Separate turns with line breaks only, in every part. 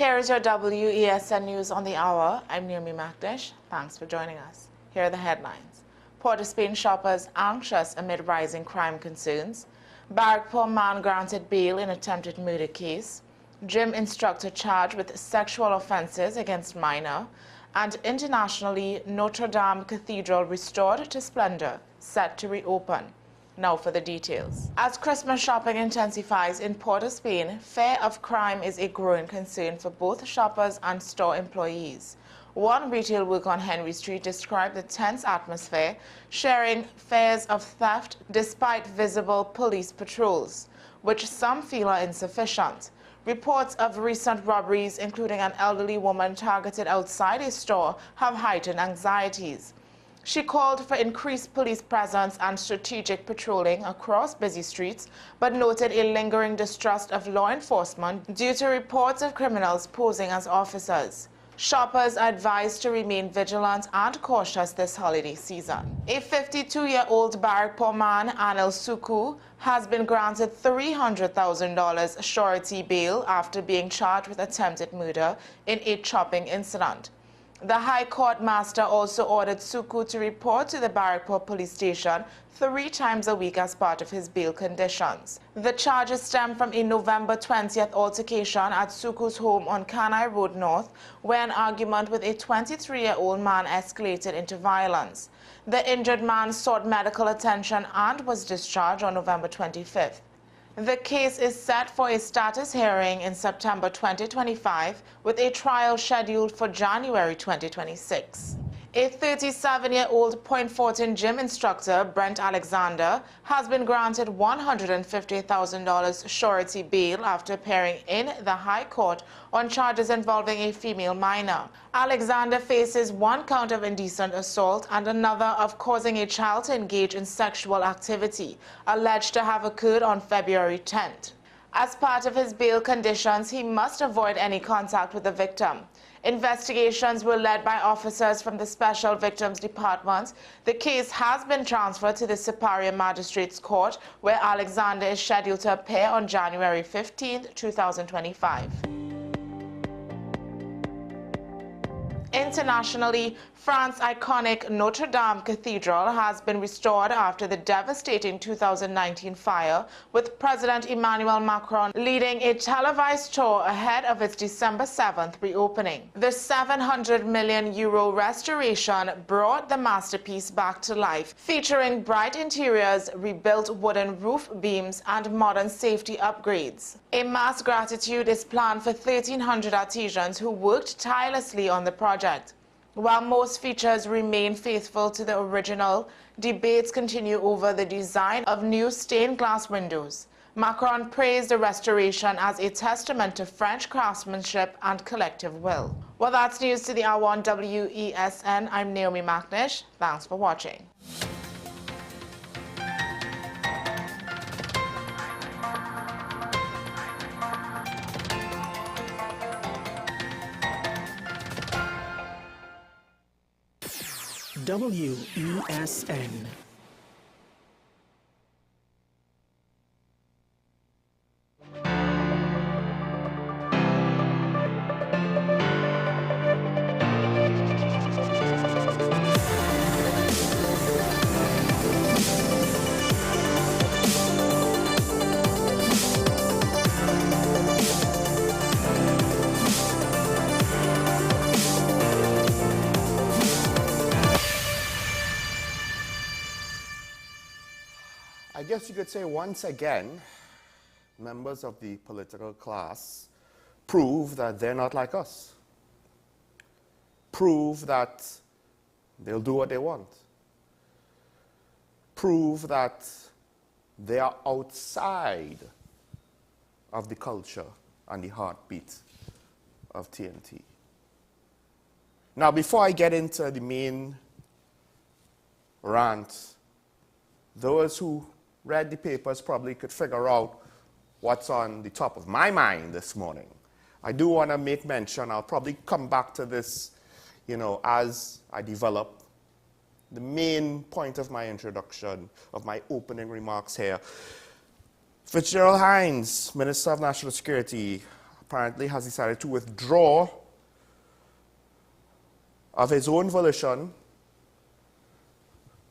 Here is your WESN News on the Hour. I'm Naomi McNish. Thanks for joining us. Here are the headlines. Port of Spain shoppers anxious amid rising crime concerns. Barrackpore man granted bail in attempted murder case. Gym instructor charged with sexual offences against minor. And internationally, Notre Dame Cathedral restored to splendour, set to reopen. Now for the details. As Christmas shopping intensifies in Port of Spain, fear of crime is a growing concern for both shoppers and store employees. One retail worker on Henry Street described the tense atmosphere, sharing fears of theft despite visible police patrols, which some feel are insufficient. Reports of recent robberies, including an elderly woman targeted outside a store, have heightened anxieties. She called for increased police presence and strategic patrolling across busy streets, but noted a lingering distrust of law enforcement due to reports of criminals posing as officers. Shoppers are advised to remain vigilant and cautious this holiday season. A 52-year-old Barrackpore man, Anil Suku, has been granted $300,000 surety bail after being charged with attempted murder in a chopping incident. The High Court Master also ordered Suku to report to the Barrackpore police station 3 times a week as part of his bail conditions. The charges stem from a November 20th altercation at Suku's home on Kanai Road North, where an argument with a 23-year-old man escalated into violence. The injured man sought medical attention and was discharged on November 25th. The case is set for a status hearing in September 2025, with a trial scheduled for January 2026. A 37-year-old Point Fortin gym instructor, Brent Alexander, has been granted $150,000 surety bail after appearing in the High Court on charges involving a female minor. Alexander faces 1 count of indecent assault and another of causing a child to engage in sexual activity, alleged to have occurred on February 10th. As part of his bail conditions, he must avoid any contact with the victim. Investigations were led by officers from the Special Victims Department. The case has been transferred to the Superior Magistrates Court, where Alexander is scheduled to appear on January 15, 2025. Internationally, France's iconic Notre Dame Cathedral has been restored after the devastating 2019 fire, with President Emmanuel Macron leading a televised tour ahead of its December 7th reopening. The €700 million restoration brought the masterpiece back to life, featuring bright interiors, rebuilt wooden roof beams, and modern safety upgrades. A mass gratitude is planned for 1,300 artisans who worked tirelessly on the project. While most features remain faithful to the original, debates continue over the design of new stained glass windows. Macron praised the restoration as a testament to French craftsmanship and collective will. Well, that's news to the hour on WESN. I'm Naomi McNish. Thanks for watching.
WESN.
I guess you could say once again, members of the political class prove that they're not like us. Prove that they'll do what they want. Prove that they are outside of the culture and the heartbeat of TNT. Now, before I get into the main rant, those who read the papers probably could figure out what's on the top of my mind this morning. I do want to make mention, I'll probably come back to this, as I develop the main point of my introduction, of my opening remarks here. Fitzgerald Hines, Minister of National Security, apparently has decided to withdraw of his own volition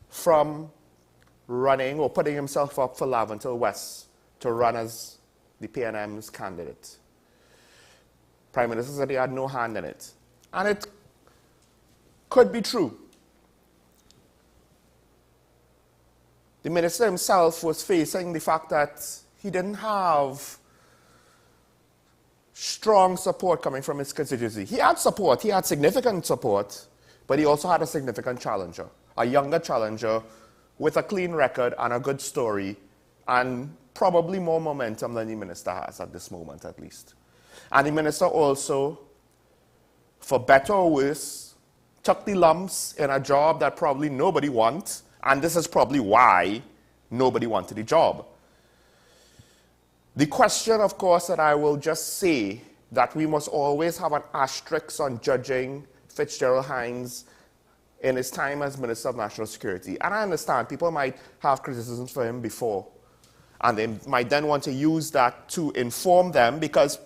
from running or putting himself up for Laventille West to run as the PNM's candidate. Prime Minister said he had no hand in it. And it could be true. The minister himself was facing the fact that he didn't have strong support coming from his constituency. He had support, he had significant support, but he also had a significant challenger, a younger challenger with a clean record and a good story, and probably more momentum than the minister has at this moment, at least. And the minister also, for better or worse, took the lumps in a job that probably nobody wants, and this is probably why nobody wanted the job. The question, of course, that I will just say that we must always have an asterisk on judging Fitzgerald Hines in his time as Minister of National Security. And I understand people might have criticisms for him before, and they might then want to use that to inform them, because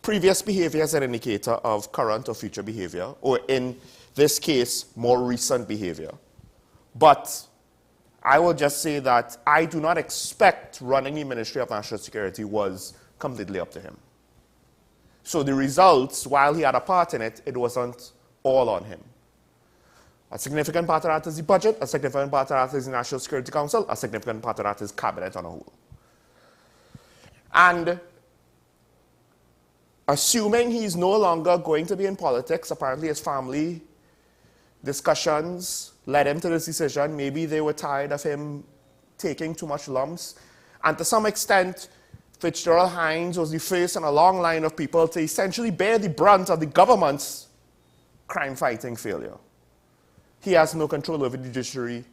previous behavior is an indicator of current or future behavior, or in this case, more recent behavior. But I will just say that I do not expect running the Ministry of National Security was completely up to him. So the results, while he had a part in it, it wasn't all on him. A significant part of that is the budget, a significant part of that is the National Security Council, a significant part of that is cabinet on a whole. And assuming he's no longer going to be in politics, apparently his family discussions led him to this decision. Maybe they were tired of him taking too much lumps. And to some extent, Fitzgerald Hines was the first in a long line of people to essentially bear the brunt of the government's crime-fighting failure. He has no control over the judiciary.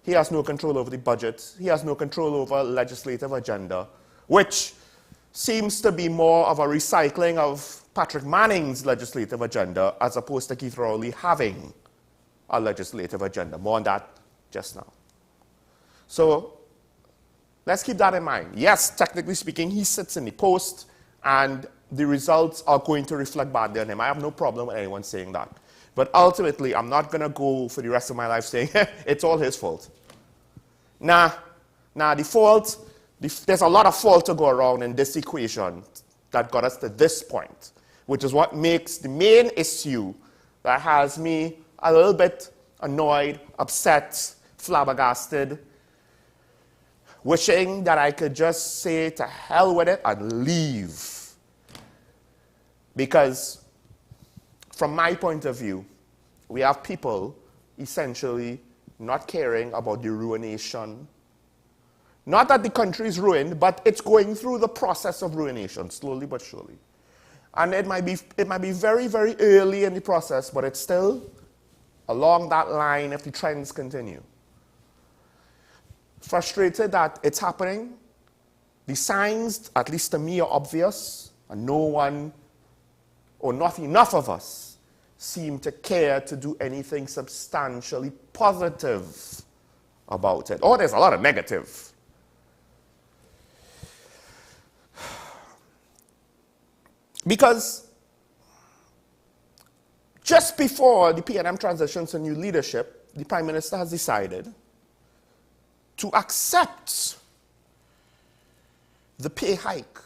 He has no control over the budget. He has no control over legislative agenda, which seems to be more of a recycling of Patrick Manning's legislative agenda as opposed to Keith Rowley having a legislative agenda. More on that just now. So let's keep that in mind. Yes, technically speaking, he sits in the post, and the results are going to reflect badly on him. I have no problem with anyone saying that. But ultimately, I'm not going to go for the rest of my life saying it's all his fault. The fault, there's a lot of fault to go around in this equation that got us to this point, which is what makes the main issue that has me a little bit annoyed, upset, flabbergasted, wishing that I could just say to hell with it and leave. Because from my point of view, we have people essentially not caring about the ruination. Not that the country is ruined, but it's going through the process of ruination, slowly but surely. And it might be very, very early in the process, but it's still along that line if the trends continue. Frustrated that it's happening. The signs, at least to me, are obvious, and no one, or not enough of us, seem to care to do anything substantially positive about it. Oh, there's a lot of negative. Because just before the PNM transitions to new leadership, the Prime Minister has decided to accept the pay hike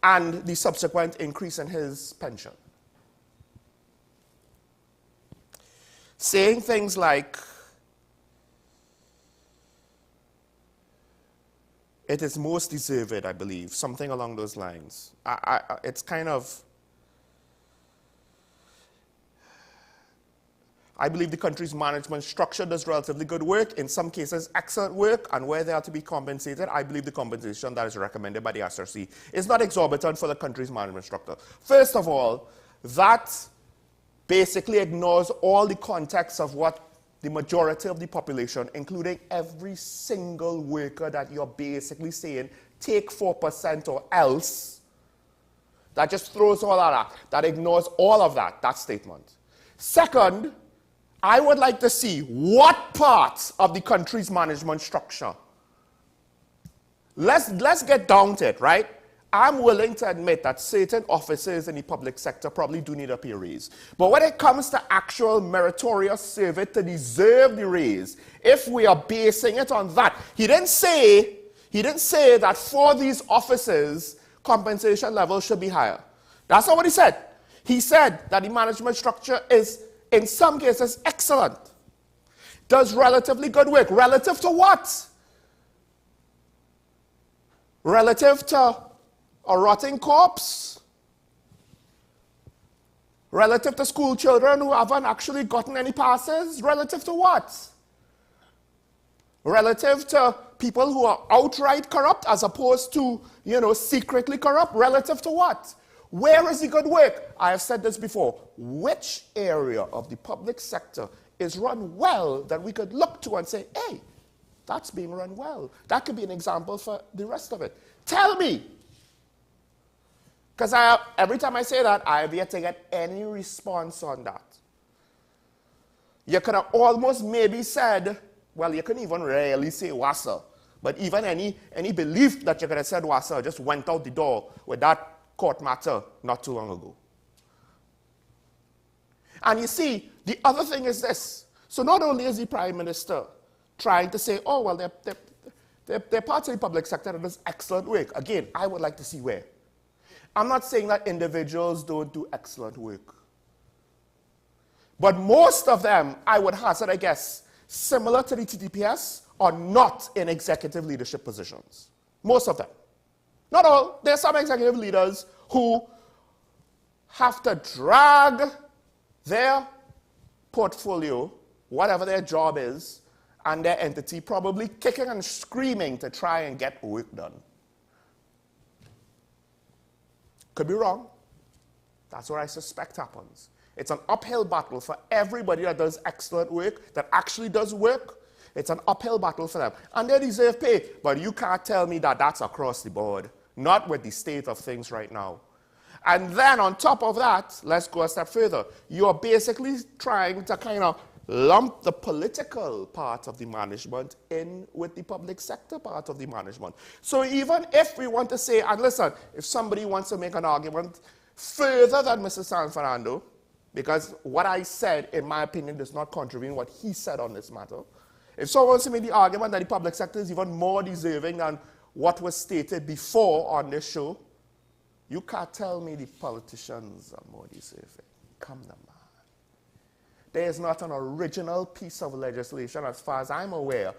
and the subsequent increase in his pension. Saying things like, it is most deserved, I believe, something along those lines. It's kind of, I believe the country's management structure does relatively good work, in some cases excellent work, and where they are to be compensated, I believe the compensation that is recommended by the SRC is not exorbitant for the country's management structure. First of all, that basically ignores all the context of what the majority of the population, including every single worker that you're basically saying, take 4% or else, that just throws all of that. That ignores all of that statement. Second, I would like to see what parts of the country's management structure. Let's get down to it, right? I'm willing to admit that certain officers in the public sector probably do need a pay raise. But when it comes to actual meritorious service to deserve the raise, if we are basing it on that, he didn't say that for these officers, compensation levels should be higher. That's not what he said. He said that the management structure is, in some cases, excellent. Does relatively good work. Relative to what? Relative to a rotting corpse? Relative to school children who haven't actually gotten any passes? Relative to what? Relative to people who are outright corrupt as opposed to, secretly corrupt? Relative to what? Where is the good work? I have said this before. Which area of the public sector is run well that we could look to and say, hey, that's being run well. That could be an example for the rest of it. Tell me. Because every time I say that, I have yet to get any response on that. You could have almost maybe said, well, you couldn't even really say WASA. But even any belief that you could have said WASA just went out the door with that court matter not too long ago. And you see, the other thing is this. So not only is the Prime Minister trying to say, oh, well, they're parts of the public sector that does excellent work. Again, I would like to see where. I'm not saying that individuals don't do excellent work. But most of them, I would hazard a guess, similar to the TTPS, are not in executive leadership positions. Most of them. Not all. There are some executive leaders who have to drag their portfolio, whatever their job is, and their entity, probably kicking and screaming to try and get work done. Could be wrong. That's what I suspect happens. It's an uphill battle for everybody that does excellent work, that actually does work. It's an uphill battle for them. And they deserve pay. But you can't tell me that that's across the board. Not with the state of things right now. And then on top of that, let's go a step further. You're basically trying to kind of lump the political part of the management in with the public sector part of the management. So even if we want to say, and listen, if somebody wants to make an argument further than Mr. San Fernando, because what I said, in my opinion, does not contravene what he said on this matter. If someone wants to make the argument that the public sector is even more deserving than what was stated before on this show, you can't tell me the politicians are more deserving. Come on, man. There is not an original piece of legislation, as far as I'm aware,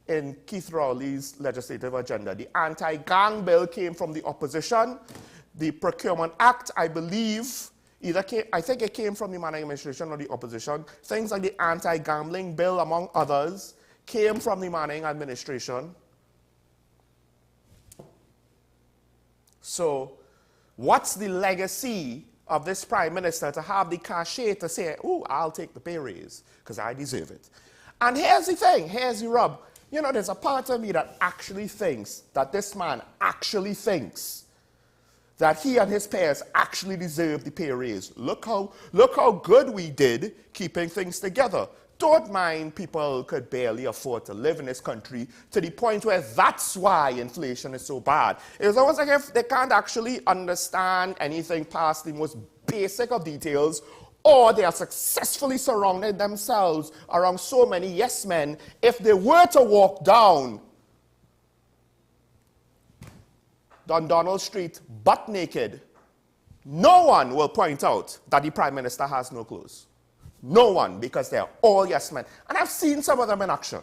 in Keith Rowley's legislative agenda. The anti-gang bill came from the opposition. The Procurement Act, I believe, I think it came from the Manning administration or the opposition. Things like the anti-gambling bill, among others, came from the Manning administration. So, what's the legacy of this Prime Minister to have the cachet to say, oh, I'll take the pay raise because I deserve it? And here's the thing, here's the rub. There's a part of me that actually thinks that this man actually thinks that he and his peers actually deserve the pay raise. Look how good we did keeping things together. Don't mind people could barely afford to live in this country to the point where that's why inflation is so bad. It's almost like if they can't actually understand anything past the most basic of details, or they are successfully surrounding themselves around so many yes men. If they were to walk down Donald Street butt naked, no one will point out that the Prime Minister has no clothes. No one, because they're all yes men. And I've seen some of them in action.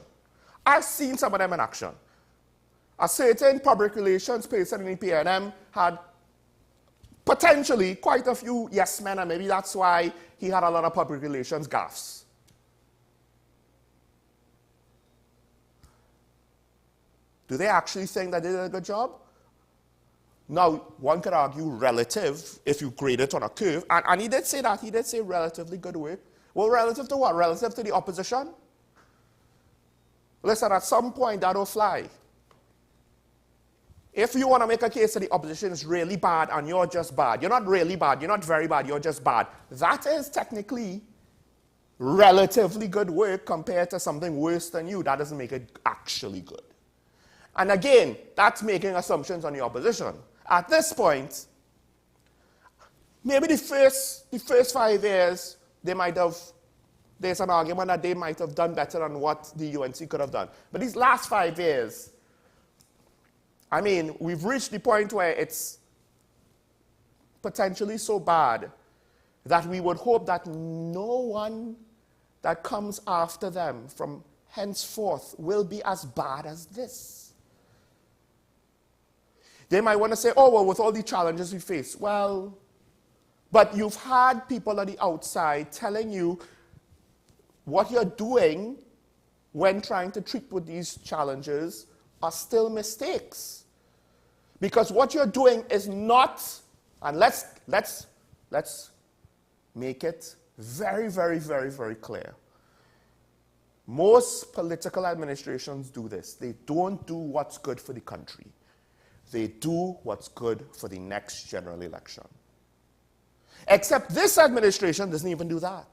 A certain public relations person in the PNM had potentially quite a few yes men, and maybe that's why he had a lot of public relations gaffes. Do they actually think that they did a good job? Now, one could argue relative, if you grade it on a curve, and he did say that, he did say relatively good work. Well, relative to what? Relative to the opposition? Listen, at some point, that'll fly. If you want to make a case that the opposition is really bad and you're just bad, you're not really bad, you're not very bad, you're just bad, that is technically relatively good work compared to something worse than you. That doesn't make it actually good. And again, that's making assumptions on the opposition. at this point, maybe the first 5 years, there's an argument that they might have done better than what the UNC could have done. But these last 5 years, I mean, we've reached the point where it's potentially so bad that we would hope that no one that comes after them from henceforth will be as bad as this. They might want to say, oh, well, with all the challenges we face, well, but you've had people on the outside telling you what you're doing when trying to treat with these challenges are still mistakes. Because what you're doing is not, and let's make it very, very, very, very clear. Most political administrations do this. They don't do what's good for the country. They do what's good for the next general election. Except this administration doesn't even do that.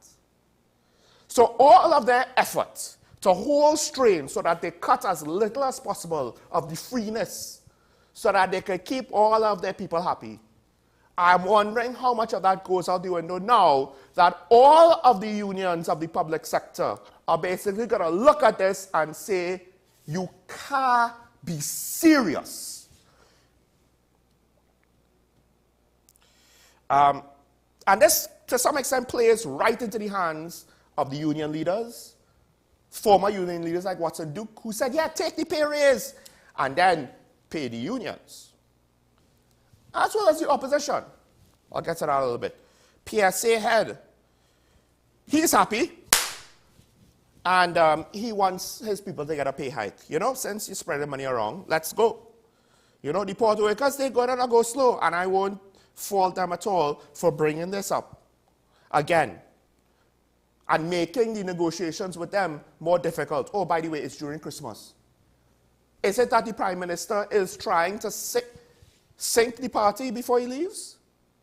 So all of their effort to hold strain so that they cut as little as possible of the freeness so that they can keep all of their people happy. I'm wondering how much of that goes out the window now that all of the unions of the public sector are basically going to look at this and say, you can't be serious. And this, to some extent, plays right into the hands of the union leaders, former union leaders like Watson Duke, who said, yeah, take the pay raise, and then pay the unions. As well as the opposition. I'll get to that a little bit. PSA head, he's happy, and he wants his people to get a pay hike. You know, since you're spreading money around, let's go. You know, the port workers, they're going to go slow, and I won't fault them at all for bringing this up again and making the negotiations with them more difficult. Oh, by the way, it's during Christmas. Is it that the Prime Minister is trying to sink the party before he leaves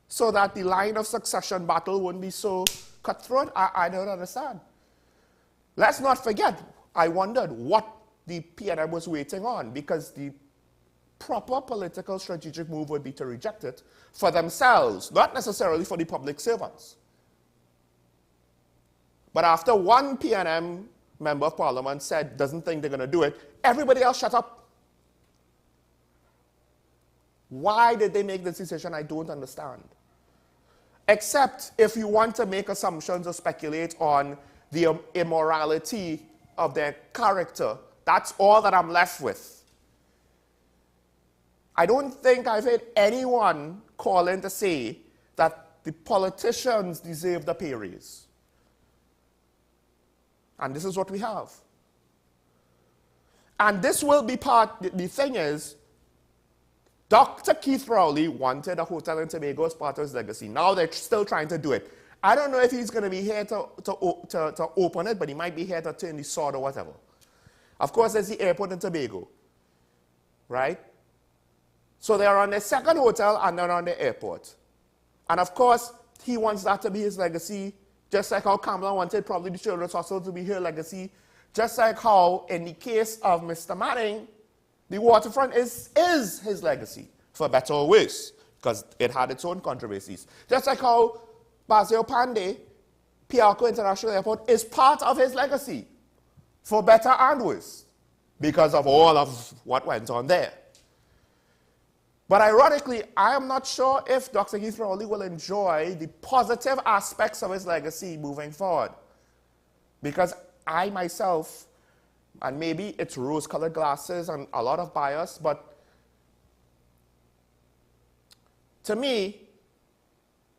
so that the line of succession battle wouldn't be so cutthroat? I don't understand. Let's not forget, I wondered what the PNM was waiting on, because the proper political strategic move would be to reject it for themselves, not necessarily for the public servants. But after one PNM member of parliament said doesn't think they're going to do it, everybody else shut up. Why did they make this decision? I don't understand. Except if you want to make assumptions or speculate on the immorality of their character, that's all that I'm left with. I don't think I've heard anyone call in to say that the politicians deserve the pay raise. And this is what we have. And this will be part, the thing is, Dr. Keith Rowley wanted a hotel in Tobago as part of his legacy. Now they're still trying to do it. I don't know if he's going to be here to open it, but he might be here to turn the sword or whatever. Of course, there's the airport in Tobago, right? So they're on their second hotel and they're on the airport. And of course, he wants that to be his legacy, just like how Kamala wanted probably the Children's Hospital to be her legacy, just like how, in the case of Mr. Manning, the waterfront is his legacy, for better or worse, because it had its own controversies. Just like how Basil Pandey, Piarco International Airport, is part of his legacy, for better and worse, because of all of what went on there. But ironically, I am not sure if Dr. Keith Rowley will enjoy the positive aspects of his legacy moving forward. Because I myself, and maybe it's rose-colored glasses and a lot of bias, but to me,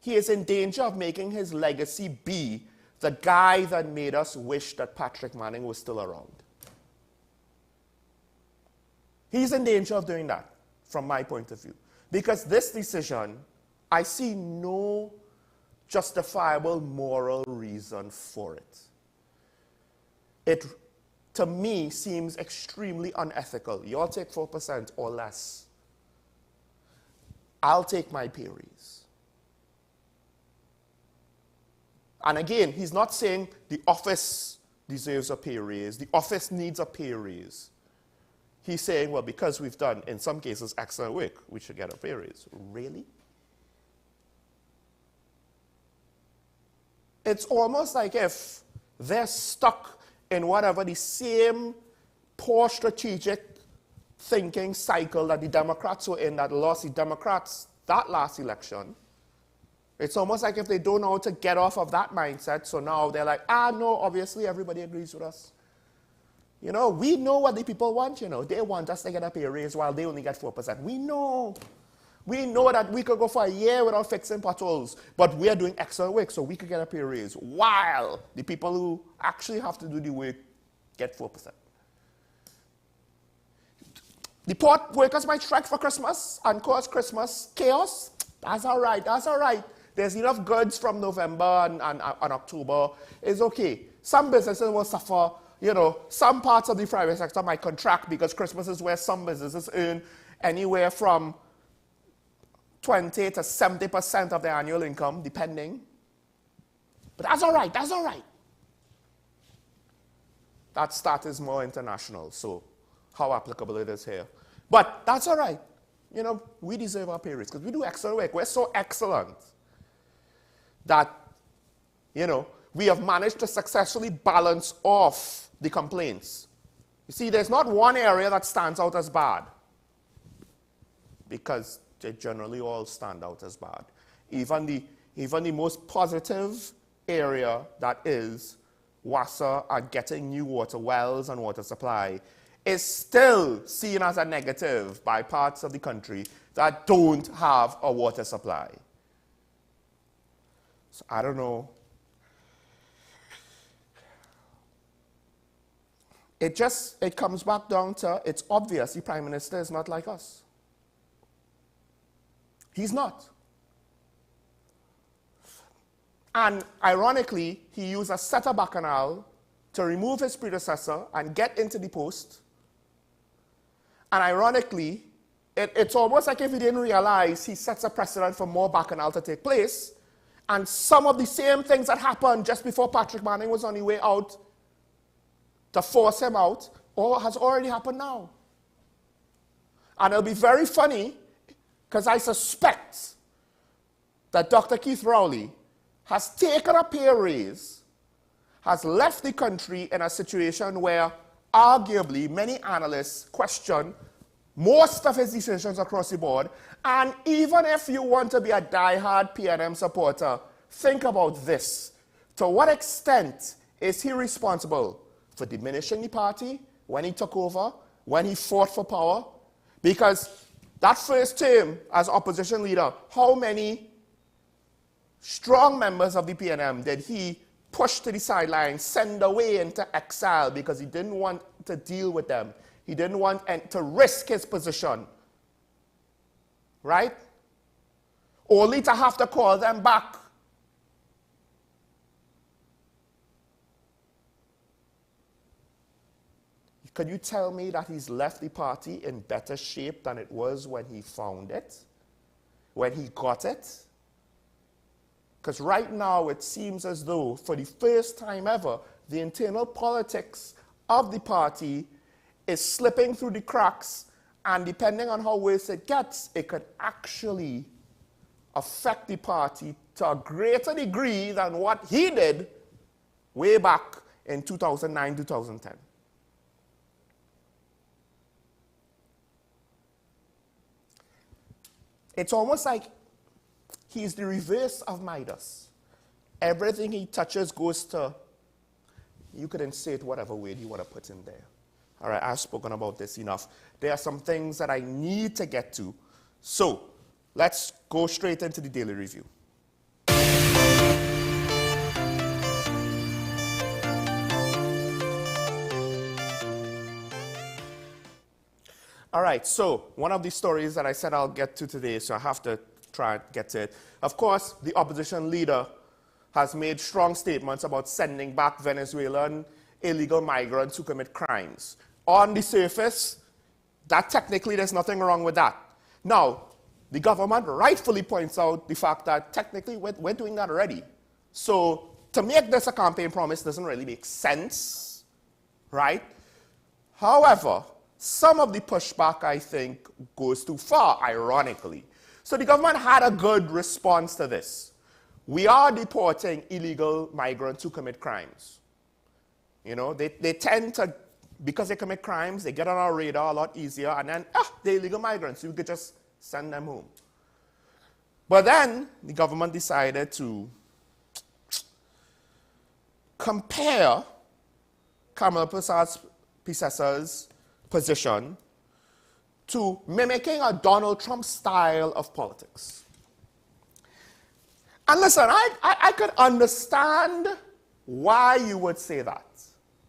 he is in danger of making his legacy be the guy that made us wish that Patrick Manning was still around. He's in danger of doing that, from my point of view. Because this decision, I see no justifiable moral reason for it. It, to me, seems extremely unethical. You all take 4% or less. I'll take my pay raise. And again, he's not saying the office deserves a pay raise. The office needs a pay raise. he's saying, well, because we've done, in some cases, excellent work, we should get a pay raise. Really? It's almost like if they're stuck in whatever the same poor strategic thinking cycle that the Democrats were in that lost the Democrats that last election. It's almost like if they don't know how to get off of that mindset, so now they're like, no, obviously everybody agrees with us. You know, we know what the people want, you know. They want us to get a pay raise while they only get 4%. We know. We know that we could go for a year without fixing potholes, but we are doing excellent work, so we could get a pay raise while the people who actually have to do the work get 4%. The port workers might strike for Christmas and cause Christmas chaos. That's all right, that's all right. There's enough goods from November and October. It's okay. Some businesses will suffer. You know, some parts of the private sector might contract because Christmas is where some businesses earn anywhere from 20 to 70% of their annual income, depending. But that's all right, that's all right. That stat is more international, so how applicable it is here. But that's all right. You know, we deserve our pay raise because we do excellent work. We're so excellent that, you know, we have managed to successfully balance off the complaints. You see, there's not one area that stands out as bad because they generally all stand out as bad. Even the most positive area that is WASA and getting new water wells and water supply is still seen as a negative by parts of the country that don't have a water supply. So I don't know. It comes back down to, it's obvious the Prime Minister is not like us. He's not. And ironically, he used a set of bacchanal to remove his predecessor and get into the post. And ironically, it's almost like if he didn't realize he sets a precedent for more bacchanal to take place. And some of the same things that happened just before Patrick Manning was on the way out to force him out, or has already happened now. And it'll be very funny, because I suspect that Dr. Keith Rowley has taken a pay raise, has left the country in a situation where arguably many analysts question most of his decisions across the board. And even if you want to be a diehard PNM supporter, think about this. To what extent is he responsible for diminishing the party when he took over, when he fought for power? Because that first term as opposition leader, how many strong members of the PNM did he push to the sidelines, send away into exile because he didn't want to deal with them? He didn't want to risk his position, right? Only to have to call them back. Could you tell me that he's left the party in better shape than it was when he found it, when he got it? Because right now it seems as though, for the first time ever, the internal politics of the party is slipping through the cracks, and depending on how worse it gets, it could actually affect the party to a greater degree than what he did way back in 2009, 2010. It's almost like he's the reverse of Midas. Everything he touches goes to, you could insert whatever word you want to put in there. All right, I've spoken about this enough. There are some things that I need to get to. So let's go straight into the daily review. All right, so one of the stories that I said I'll get to today, so I have to try and get to it. Of course, the opposition leader has made strong statements about sending back Venezuelan illegal migrants who commit crimes. On the surface, that technically there's nothing wrong with that. Now, the government rightfully points out the fact that technically we're doing that already. So to make this a campaign promise doesn't really make sense, right? However, some of the pushback, I think, goes too far, ironically. So the government had a good response to this. We are deporting illegal migrants who commit crimes. You know, they tend to, because they commit crimes, they get on our radar a lot easier, and then, they're illegal migrants, so we could just send them home. But then the government decided to compare Kamala Perssa's position to mimicking a Donald Trump style of politics. And listen, I could understand why you would say that.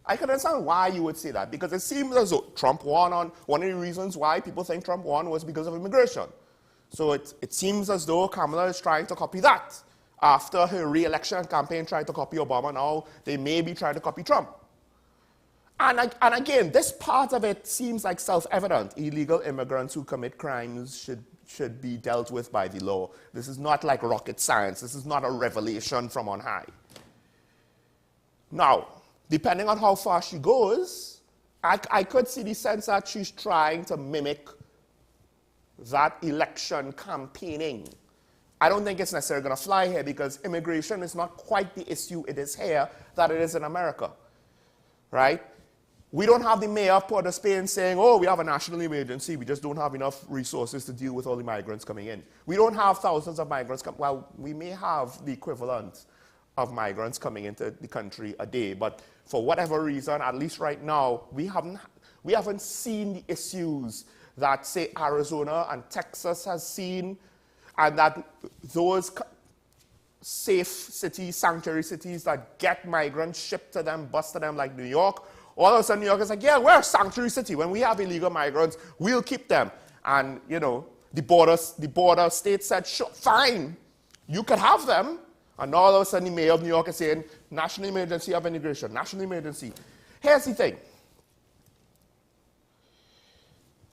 I can understand why you would say that, because it seems as though Trump won on, one of the reasons why people think Trump won was because of immigration. So it seems as though Kamala is trying to copy that. After her re-election campaign tried to copy Obama, now they may be trying to copy Trump. And again, this part of it seems like self-evident. Illegal immigrants who commit crimes should be dealt with by the law. This is not like rocket science. This is not a revelation from on high. Now, depending on how far she goes, I could see the sense that she's trying to mimic that election campaigning. I don't think it's necessarily going to fly here because immigration is not quite the issue it is here that it is in America, right? We don't have the mayor of Port of Spain saying, oh, we have a national emergency, we just don't have enough resources to deal with all the migrants coming in. We don't have thousands of migrants well, we may have the equivalent of migrants coming into the country a day, but for whatever reason, at least right now, we haven't seen the issues that, say, Arizona and Texas has seen, and that those safe cities, sanctuary cities that get migrants shipped to them, bused to them like New York, all of a sudden New York is like, yeah, we're a sanctuary city. When we have illegal migrants, we'll keep them. And, you know, the border state said, sure, fine, you could have them. And all of a sudden the mayor of New York is saying, national emergency of immigration, national emergency. Here's the thing.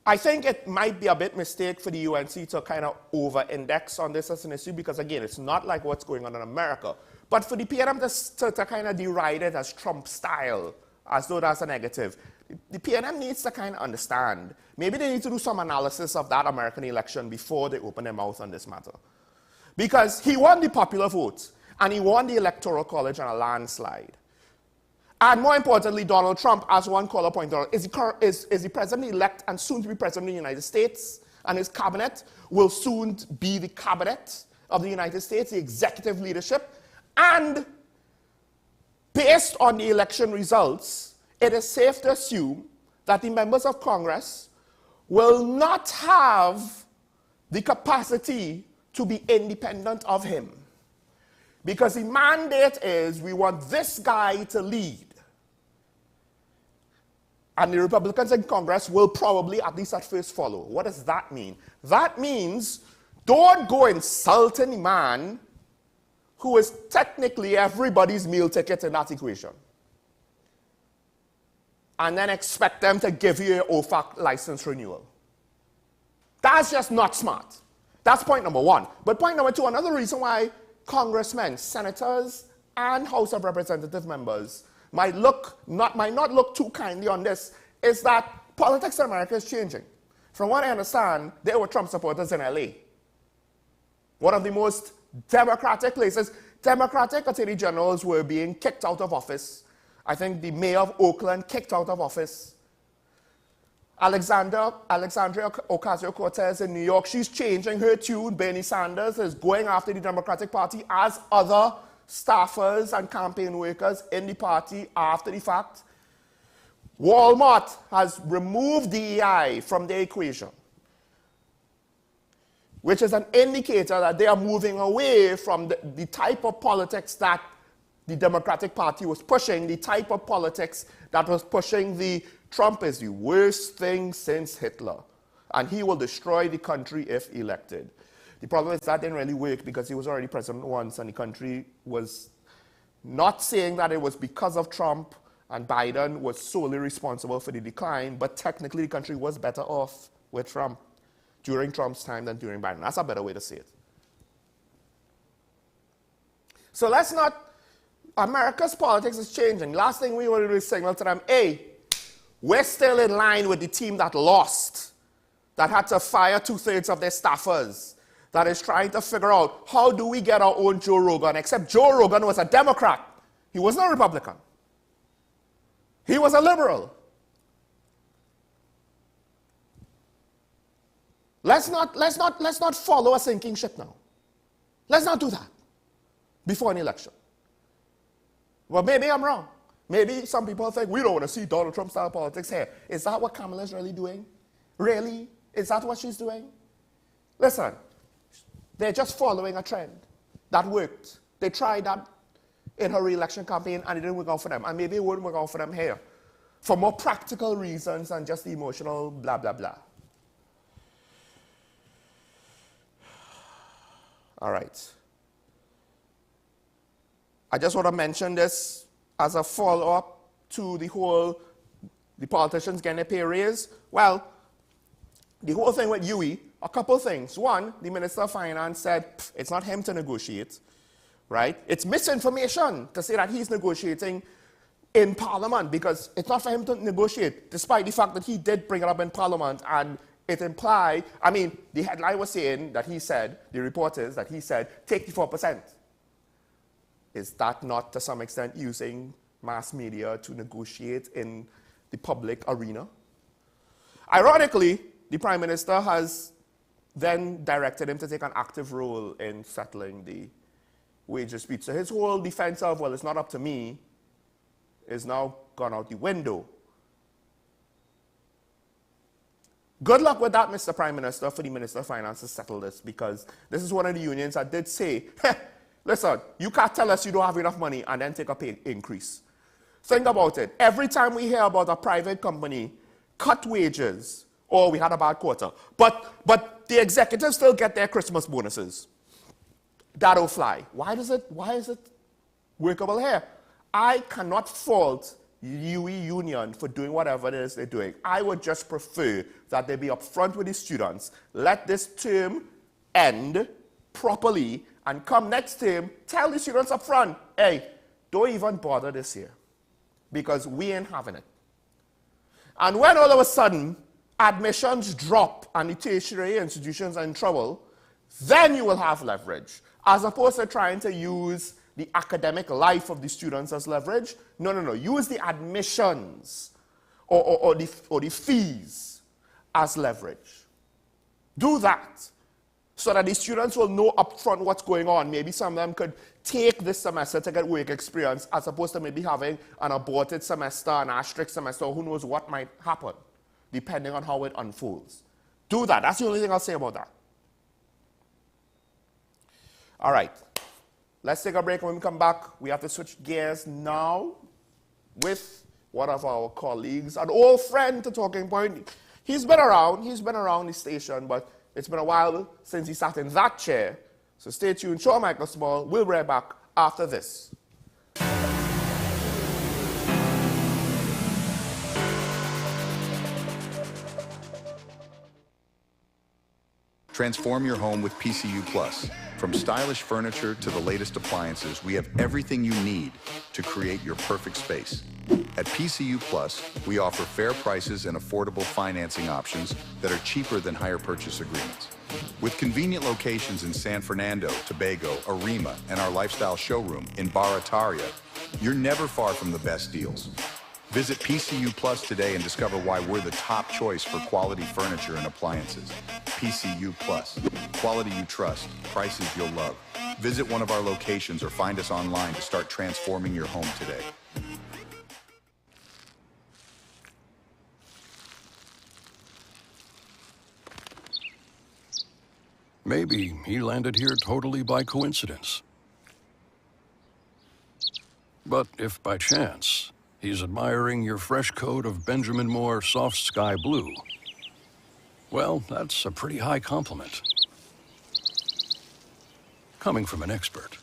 I think it might be a bit mistake for the UNC to kind of over-index on this as an issue because, again, it's not like what's going on in America. But for the PNM to kind of deride it as Trump style, as though that's a negative, the PNM needs to kind of understand. Maybe they need to do some analysis of that American election before they open their mouth on this matter. Because he won the popular vote, and he won the Electoral College on a landslide. And more importantly, Donald Trump, as one caller pointed out, is the president-elect and soon to be president of the United States, and his cabinet will soon be the cabinet of the United States, the executive leadership. And based on the election results, it is safe to assume that the members of Congress will not have the capacity to be independent of him. Because the mandate is, we want this guy to lead. And the Republicans in Congress will probably, at least at first, follow. What does that mean? That means don't go insulting the man who is technically everybody's meal ticket in that equation. And then expect them to give you your OFAC license renewal. That's just not smart. That's point number one. But point number two, another reason why congressmen, senators, and House of Representative members might not look too kindly on this is that politics in America is changing. From what I understand, there were Trump supporters in LA. One of the most democratic places. Democratic attorney generals were being kicked out of office. I think the mayor of Oakland kicked out of office. Alexandria Ocasio-Cortez in New York, she's changing her tune. Bernie Sanders is going after the Democratic Party as other staffers and campaign workers in the party after the fact. Walmart has removed DEI from the equation, which is an indicator that they are moving away from the type of politics that the Democratic Party was pushing, the type of politics that was pushing the Trump is the worst thing since Hitler, and he will destroy the country if elected. The problem is that didn't really work because he was already president once, and the country was not saying that it was because of Trump and Biden was solely responsible for the decline, but technically the country was better off with Trump during Trump's time than during Biden. That's a better way to say it. So let's not, America's politics is changing. Last thing we want to do is signal to them, hey, We're still in line with the team that lost, that had to fire 2/3 of their staffers, that is trying to figure out how do we get our own Joe Rogan, except Joe Rogan was a Democrat. He was not a Republican. He was a liberal. Let's not follow a sinking ship now. Let's not do that before an election. Well, maybe I'm wrong. Maybe some people think we don't want to see Donald Trump style politics here. Is that what Kamala's really doing? Really? Is that what she's doing? Listen, they're just following a trend that worked. They tried that in her re-election campaign and it didn't work out for them. And maybe it won't work out for them here for more practical reasons than just the emotional blah, blah, blah. All right. I just want to mention this as a follow-up to the politicians getting a pay raise. Well, the whole thing with UE, a couple things. One, the Minister of Finance said it's not him to negotiate, right? It's misinformation to say that he's negotiating in Parliament because it's not for him to negotiate, despite the fact that he did bring it up in Parliament and it implied, I mean, the headline was saying that he said, the report is that he said, take the 4%. Is that not, to some extent, using mass media to negotiate in the public arena? Ironically, the Prime Minister has then directed him to take an active role in settling the wage dispute. So his whole defense of, well, it's not up to me, is now gone out the window. Good luck with that, Mr. Prime Minister, for the Minister of Finance to settle this, because this is one of the unions that did say, listen, you can't tell us you don't have enough money and then take a pay increase. Think about it. Every time we hear about a private company cut wages, or we had a bad quarter, but the executives still get their Christmas bonuses. That'll fly. Why is it workable here? I cannot fault UE Union for doing whatever it is they're doing. I would just prefer that they be upfront with the students, let this term end properly, and come next term, tell the students up front, hey, don't even bother this year, because we ain't having it. And when all of a sudden admissions drop and the tertiary institutions are in trouble, then you will have leverage, as opposed to trying to use the academic life of the students as leverage. No. Use the admissions or the fees as leverage. Do that so that the students will know upfront what's going on. Maybe some of them could take this semester to get work experience as opposed to maybe having an aborted semester, an asterisk semester, or who knows what might happen, depending on how it unfolds. Do that. That's the only thing I'll say about that. All right. Let's take a break. When we come back, we have to switch gears now with one of our colleagues, an old friend to Talking Point. He's been around the station, but it's been a while since he sat in that chair. So stay tuned. Sean Michael Small. We'll be right back after this.
Transform your home with PCU Plus. From stylish furniture to the latest appliances, we have everything you need to create your perfect space. At PCU Plus, we offer fair prices and affordable financing options that are cheaper than hire purchase agreements. With convenient locations in San Fernando, Tobago, Arima, and our lifestyle showroom in Barataria, you're never far from the best deals. Visit PCU Plus today and discover why we're the top choice for quality furniture and appliances. PCU Plus. Quality you trust, prices you'll love. Visit one of our locations or find us online to start transforming your home today.
Maybe he landed here totally by coincidence. But if by chance he's admiring your fresh coat of Benjamin Moore soft sky blue, well, that's a pretty high compliment. Coming from an expert.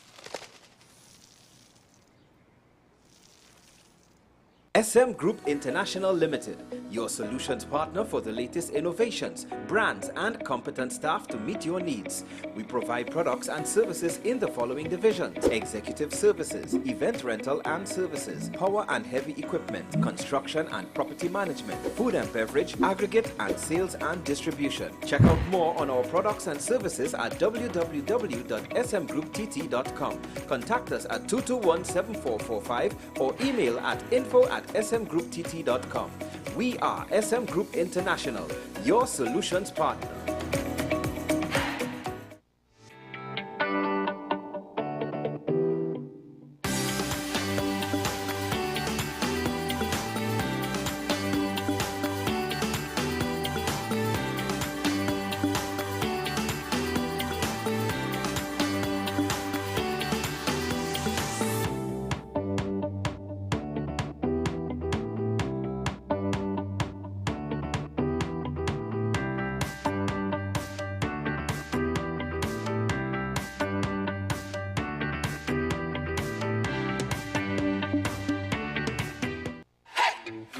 SM Group International Limited, your solutions partner for the latest innovations, brands and competent staff to meet your needs. We provide products and services in the following divisions: executive services, event rental and services, power and heavy equipment, construction and property management, food and beverage, aggregate and sales and distribution. Check out more on our products and services at www.smgrouptt.com. Contact us at 221-7445 or email at info@smgrouptt.com. We are SM Group International, your solutions partner.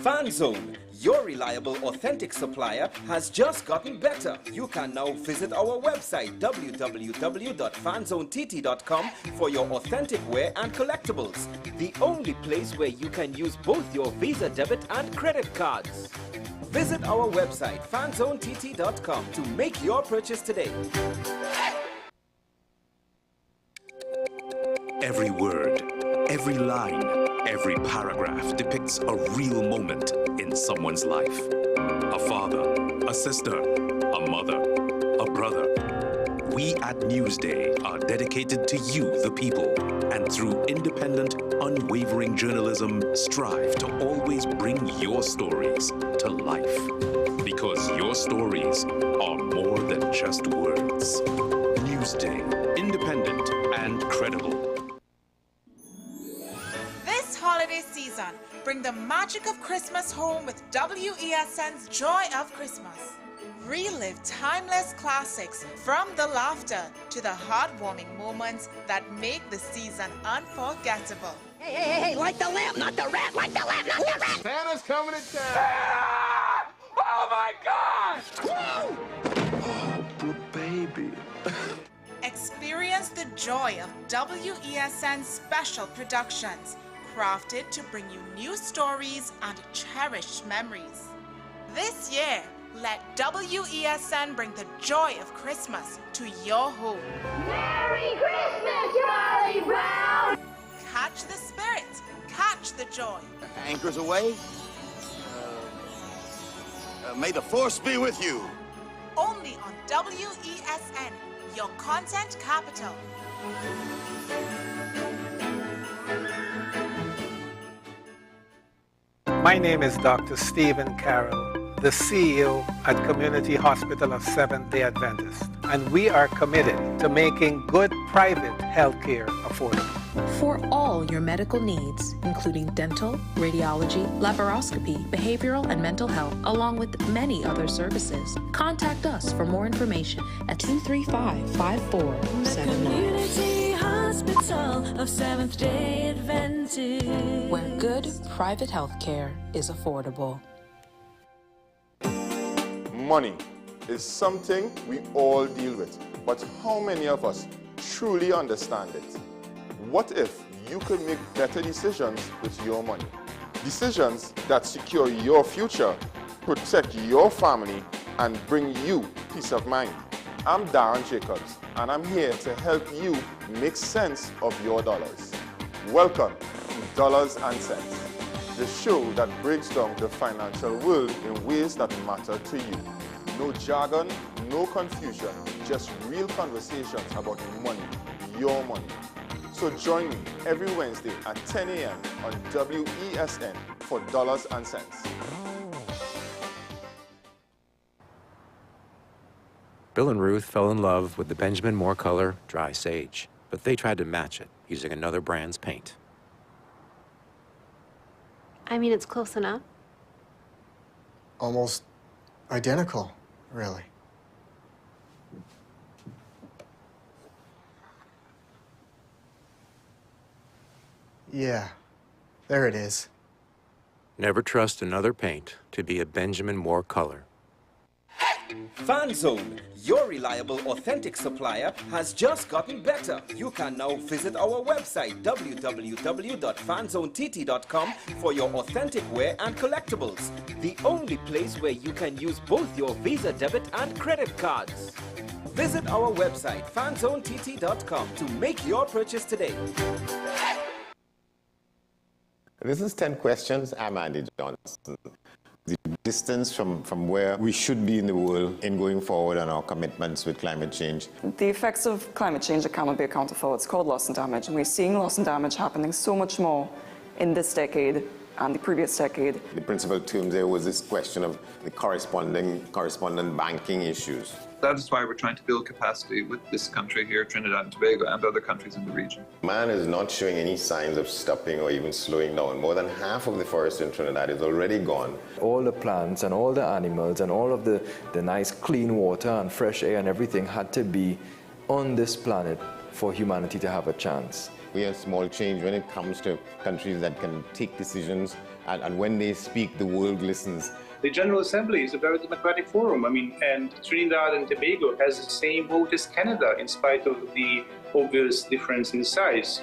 FanZone, your reliable, authentic supplier, has just gotten better. You can now visit our website www.fanzonett.com for your authentic wear and collectibles. The only place where you can use both your Visa debit and credit cards. Visit our website fanzonett.com to make your purchase today.
Every word, every line, every paragraph depicts a real moment in someone's life. A father, a sister, a mother, a brother. We at Newsday are dedicated to you, the people, and through independent, unwavering journalism, strive to always bring your stories to life. Because your stories are more than just words. Newsday, independent and credible.
Holiday season, bring the magic of Christmas home with WESN's Joy of Christmas. Relive timeless classics from the laughter to the heartwarming moments that make the season unforgettable.
Hey, light the lamp, not the rat, light the lamp, not the rat!
Santa's coming to town!
Santa! Oh my God!
Oh, poor baby.
Experience the joy of WESN special productions, crafted to bring you new stories and cherished memories. This year, let WESN bring the joy of Christmas to your home.
Merry Christmas, Charlie Brown!
Catch the spirit, catch the joy.
Anchors away. May the force be with you.
Only on WESN, your content capital.
My name is Dr. Stephen Carroll, the CEO at Community Hospital of Seventh-day Adventist, and we are committed to making good private health care affordable.
For all your medical needs, including dental, radiology, laparoscopy, behavioral and mental health, along with many other services, contact us for more information at 235-5479.
Community Hospital of Seventh-day Adventist,
where good private health care is affordable.
Money is something we all deal with, but how many of us truly understand it? What if you could make better decisions with your money? Decisions that secure your future, protect your family, and bring you peace of mind. I'm Darren Jacobs, and I'm here to help you make sense of your dollars. Welcome to Dollars and Cents, the show that breaks down the financial world in ways that matter to you. No jargon, no confusion, just real conversations about money, your money. So join me every Wednesday at 10 a.m. on WESN for Dollars and Cents.
Bill and Ruth fell in love with the Benjamin Moore color Dry Sage, but they tried to match it using another brand's paint.
I mean, it's close enough.
Almost identical, really. Yeah, there it is.
Never trust another paint to be a Benjamin Moore color.
FanZone, your reliable, authentic supplier, has just gotten better. You can now visit our website www.fanzonett.com for your authentic wear and collectibles. The only place where you can use both your Visa debit and credit cards. Visit our website fanzonett.com to make your purchase today.
This is 10 Questions. I'm Andy Johnson. The distance from where we should be in the world in going forward on our commitments with climate change.
The effects of climate change that cannot be accounted for, it's called loss and damage. And we're seeing loss and damage happening so much more in this decade and the previous decade.
The principal term there was this question of the correspondent banking issues.
That is why we're trying to build capacity with this country here, Trinidad and Tobago, and other countries in the region.
Man is not showing any signs of stopping or even slowing down. More than half of the forest in Trinidad is already gone.
All the plants and all the animals and all of the nice clean water and fresh air and everything had to be on this planet for humanity to have a chance.
We have small change when it comes to countries that can take decisions, and when they speak, the world listens.
The General Assembly is a very democratic forum. And Trinidad and Tobago has the same vote as Canada, in spite of the obvious difference in size.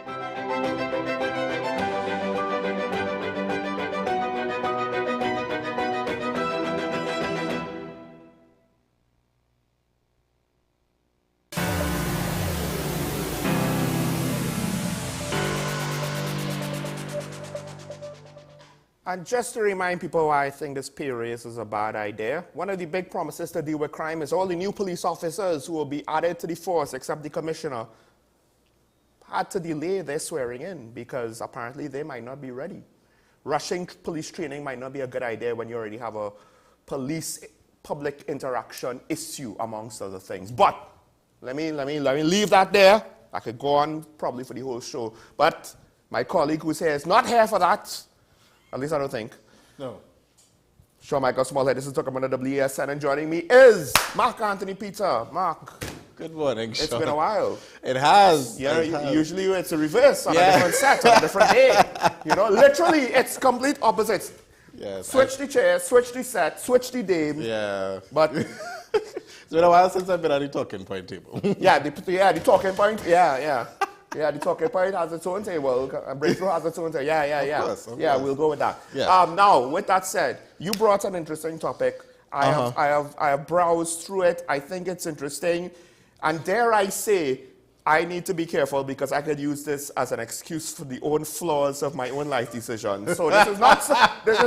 And just to remind people why I think this pay raise is a bad idea, one of the big promises to deal with crime is all the new police officers who will be added to the force, except the commissioner, had to delay their swearing in because apparently they might not be ready. Rushing police training might not be a good idea when you already have a police-public interaction issue, amongst other things. But let me leave that there. I could go on probably for the whole show. But my colleague who's here is not here for that. At least I don't think.
No.
Sean Michael Smallhead, this is talking about the WESN, and joining me is Mark Anthony Peter. Mark.
Good morning, Sean.
It's been a while.
It has.
Yeah, usually it's a reverse on a different set, on a different day. You know, literally, it's complete opposites.
Yes.
Switch the chair, switch the set, switch the name.
Yeah.
But
it's been a while since I've been at the talking point table.
the talking point. Yeah, the talking point has its own table. Breakthrough has its own table. Yeah.
Of course.
We'll go with that.
Yeah.
Now, with that said, you brought an interesting topic. I have browsed through it. I think it's interesting. And dare I say, I need to be careful because I could use this as an excuse for the own flaws of my own life decisions. So this is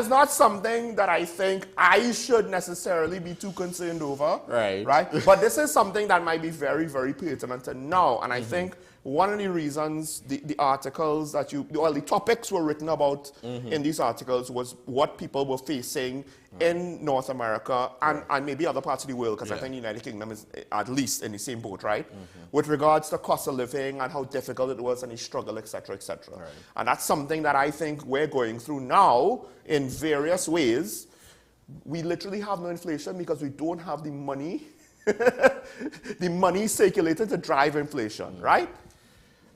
not something that I think I should necessarily be too concerned over.
Right.
But this is something that might be very, very pertinent to now. And I think one of the reasons the articles that the topics were written about in these articles was what people were facing in North America and maybe other parts of the world, because I think the United Kingdom is at least in the same boat, right? With regards to cost of living and how difficult it was and the struggle, etc., etc. Right. And that's something that I think we're going through now in various ways. We literally have no inflation because we don't have the money, the money circulated to drive inflation, right?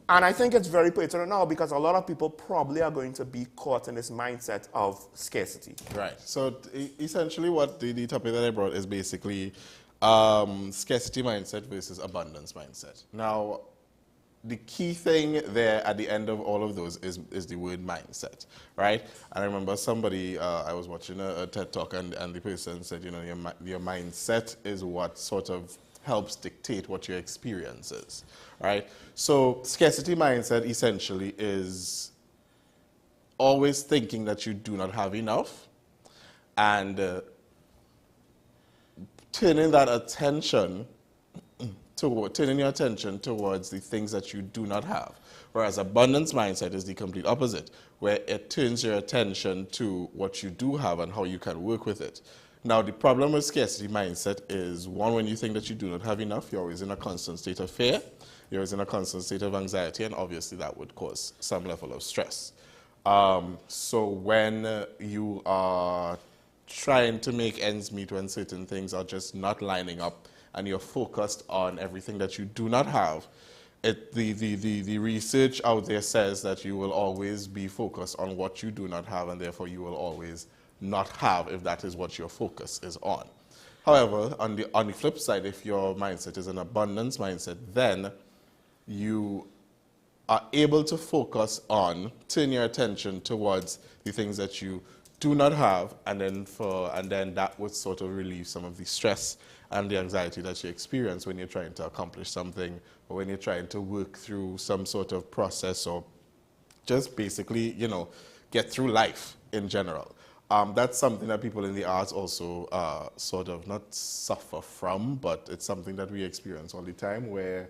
And I think it's very pertinent now because a lot of people probably are going to be caught in this mindset of scarcity.
Right. So essentially what the topic that I brought is basically scarcity mindset versus abundance mindset. Now, the key thing there at the end of all of those is the word mindset, right? And I remember somebody, I was watching a TED Talk and the person said, you know, your mindset is what sort of helps dictate what your experience is, right? So scarcity mindset essentially is always thinking that you do not have enough and turning your attention towards the things that you do not have. Whereas abundance mindset is the complete opposite, where it turns your attention to what you do have and how you can work with it. Now, the problem with scarcity mindset is, one, when you think that you do not have enough, you're always in a constant state of fear, you're always in a constant state of anxiety, and obviously that would cause some level of stress. So when you are trying to make ends meet when certain things are just not lining up and you're focused on everything that you do not have, the research out there says that you will always be focused on what you do not have, and therefore you will always not have if that is what your focus is on. However, on the flip side, if your mindset is an abundance mindset, then you are able to focus on, turn your attention towards the things that you do not have, and then that would sort of relieve some of the stress and the anxiety that you experience when you're trying to accomplish something, or when you're trying to work through some sort of process, or just basically, you know, get through life in general. That's something that people in the arts also sort of not suffer from, but it's something that we experience all the time, where,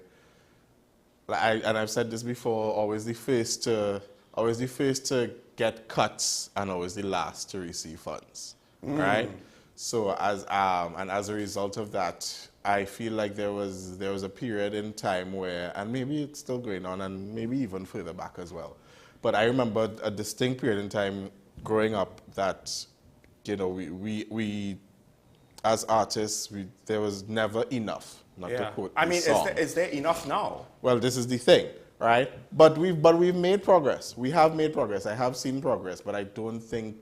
and I've said this before, always the first to get cuts and always the last to receive funds, right? So as a result of that, I feel like there was a period in time where, and maybe it's still going on, and maybe even further back as well, but I remember a distinct period in time growing up that, you know, we as artists, there was never enough. Not to quote
I mean,
song.
is there enough now?
Well, this is the thing, right? But we've made progress. We have made progress. I have seen progress, but I don't think,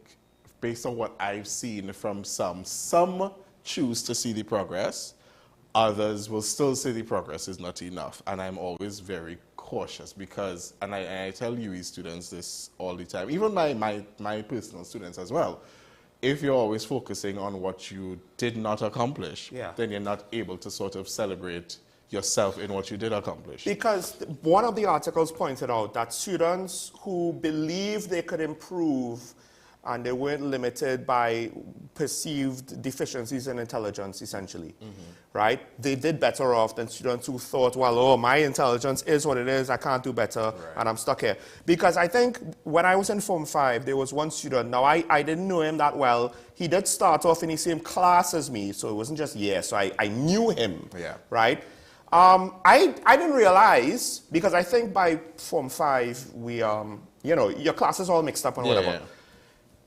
based on what I've seen from some choose to see the progress. Others will still say the progress is not enough, and I'm always very cautious because, and I tell UE students this all the time, even my personal students as well. If you're always focusing on what you did not accomplish, then you're not able to sort of celebrate yourself in what you did accomplish.
Because one of the articles pointed out that students who believed they could improve and they weren't limited by perceived deficiencies in intelligence, essentially, right? They did better off than students who thought, well, oh, my intelligence is what it is, I can't do better, and I'm stuck here. Because I think when I was in Form 5, there was one student, now I didn't know him that well, he did start off in the same class as me, so it wasn't just so I knew him, right? I didn't realize, because I think by Form 5, we, you know, your class is all mixed up and whatever.
Yeah.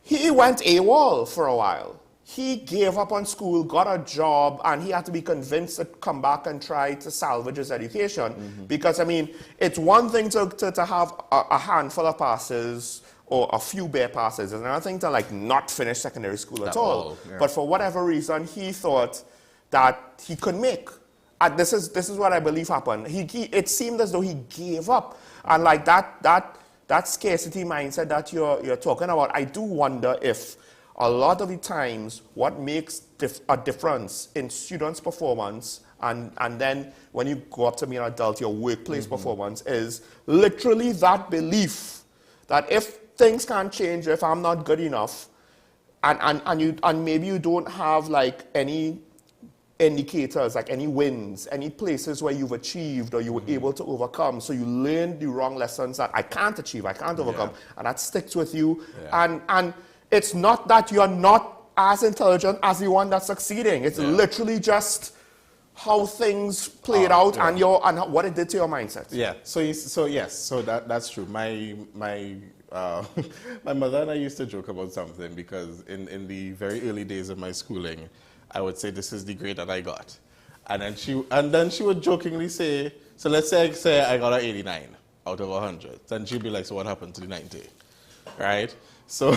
He went AWOL for a while. He gave up on school, got a job, and he had to be convinced to come back and try to salvage his education. Because, I mean, it's one thing to have a handful of passes or a few bare passes. It's another thing to, like, not finish secondary school at all. But for whatever reason, he thought that he could make. And this is what I believe happened. It seemed as though he gave up. And, like, that scarcity mindset that you're talking about, I do wonder if a lot of the times what makes a difference in students' performance and then when you go up to be an adult, your workplace performance is literally that belief that if things can't change, if I'm not good enough, and maybe you don't have like any indicators, like any wins, any places where you've achieved or you were able to overcome. So you learn the wrong lessons that I can't achieve, I can't overcome, and that sticks with you. And it's not that you're not as intelligent as the one that's succeeding. It's literally just how things played out and what it did to your mindset.
Yeah. So that's true. My my mother and I used to joke about something because in the very early days of my schooling, I would say, this is the grade that I got. And then she would jokingly say, so let's say I got an 89 out of 100. Then she'd be like, so what happened to the 90? Right? So,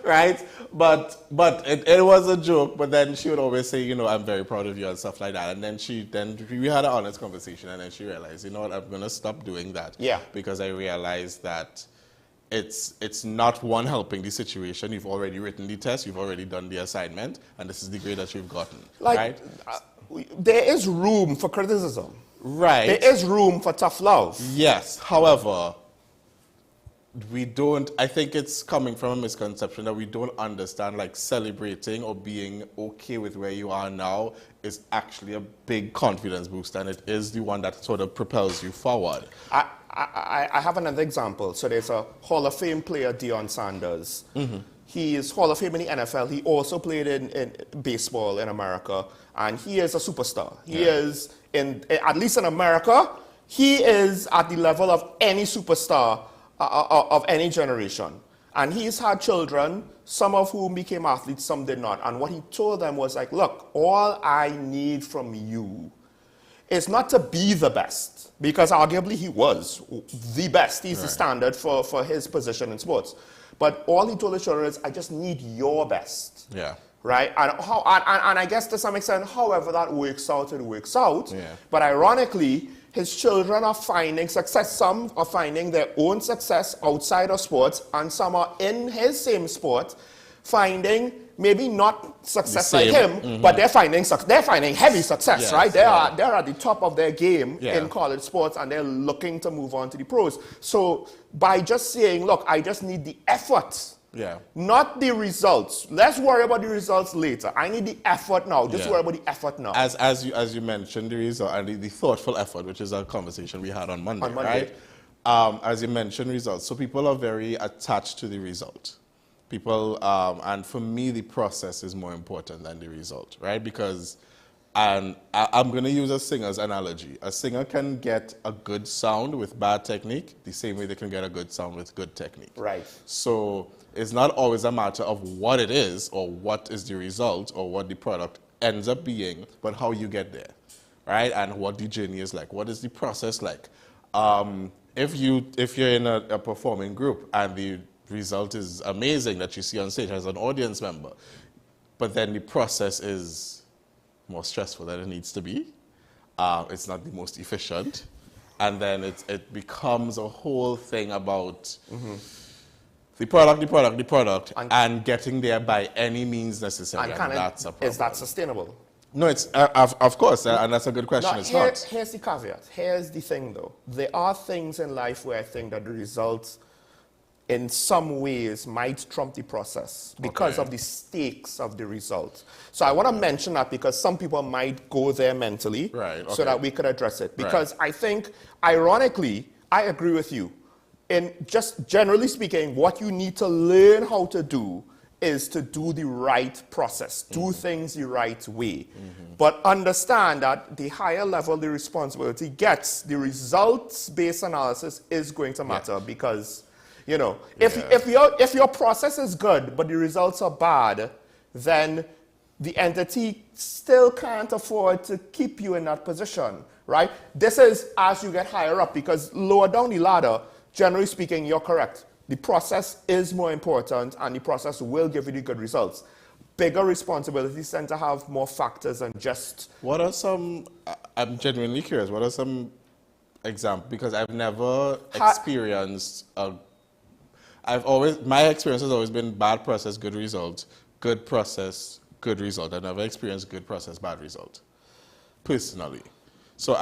right? But it was a joke, but then she would always say, you know, I'm very proud of you and stuff like that. And then we had an honest conversation, and then she realized, you know what, I'm going to stop doing that. Yeah. Because I realized that it's not one helping the situation. You've already written the test, you've already done the assignment, and this is the grade that you've gotten.
Like, right? There is room for criticism.
Right.
There is room for tough love.
Yes. However, I think it's coming from a misconception that we don't understand, like, celebrating or being okay with where you are now is actually a big confidence boost, and it is the one that sort of propels you forward.
I have another example. So there's a Hall of Fame player, Deion Sanders. He is Hall of Fame in the NFL. He also played in baseball in America, and he is a superstar. He is, at least in America, he is at the level of any superstar of any generation. And he's had children, some of whom became athletes, some did not. And what he told them was like, look, all I need from you is not to be the best, because arguably he was the best. He's the standard for his position in sports. But all he told the children is, I just need your best.
Yeah.
Right? And I guess to some extent, however that works out, it works out.
Yeah.
But ironically, his children are finding success. Some are finding their own success outside of sports, and some are in his same sport, finding maybe not success like him, but they're finding heavy success,
Yes,
right? They're at the top of their game in college sports, and they're looking to move on to the pros. So by just saying, look, I just need the effort, not the results. Let's worry about the results later. I need the effort now. Just worry about the effort now.
As you mentioned, the result and the thoughtful effort, which is a conversation we had on Monday, right? As you mentioned, results. So people are very attached to the result. People, and for me, the process is more important than the result, right? Because, and I'm going to use a singer's analogy. A singer can get a good sound with bad technique the same way they can get a good sound with good technique.
Right.
So it's not always a matter of what it is or what is the result or what the product ends up being, but how you get there, right? And what the journey is like. What is the process like? If you're in a performing group and the result is amazing that you see on stage as an audience member, but then the process is more stressful than it needs to be. It's not the most efficient. And then it becomes a whole thing about the product, and getting there by any means necessary. And that's a problem.
Is that sustainable?
No, it's of course, and that's a good question.
Now,
it's not.
Here's the caveat. Here's the thing, though. There are things in life where I think that the results in some ways might trump the process because of the stakes of the result. So I want to mention that because some people might go there mentally so that we could address it. Because I think, ironically, I agree with you. In just generally speaking, what you need to learn how to do is to do the right process, do things the right way. But understand that the higher level the responsibility gets, the results-based analysis is going to matter because, you know, if your process is good but the results are bad, then the entity still can't afford to keep you in that position, right? This is as you get higher up, because lower down the ladder, generally speaking, you're correct. The process is more important, and the process will give you the good results. Bigger responsibilities tend to have more factors than just...
What are some, I'm genuinely curious, what are some examples? Because I've never experienced my experience has always been bad process, good result, good process, good result. I've never experienced good process, bad result, personally. So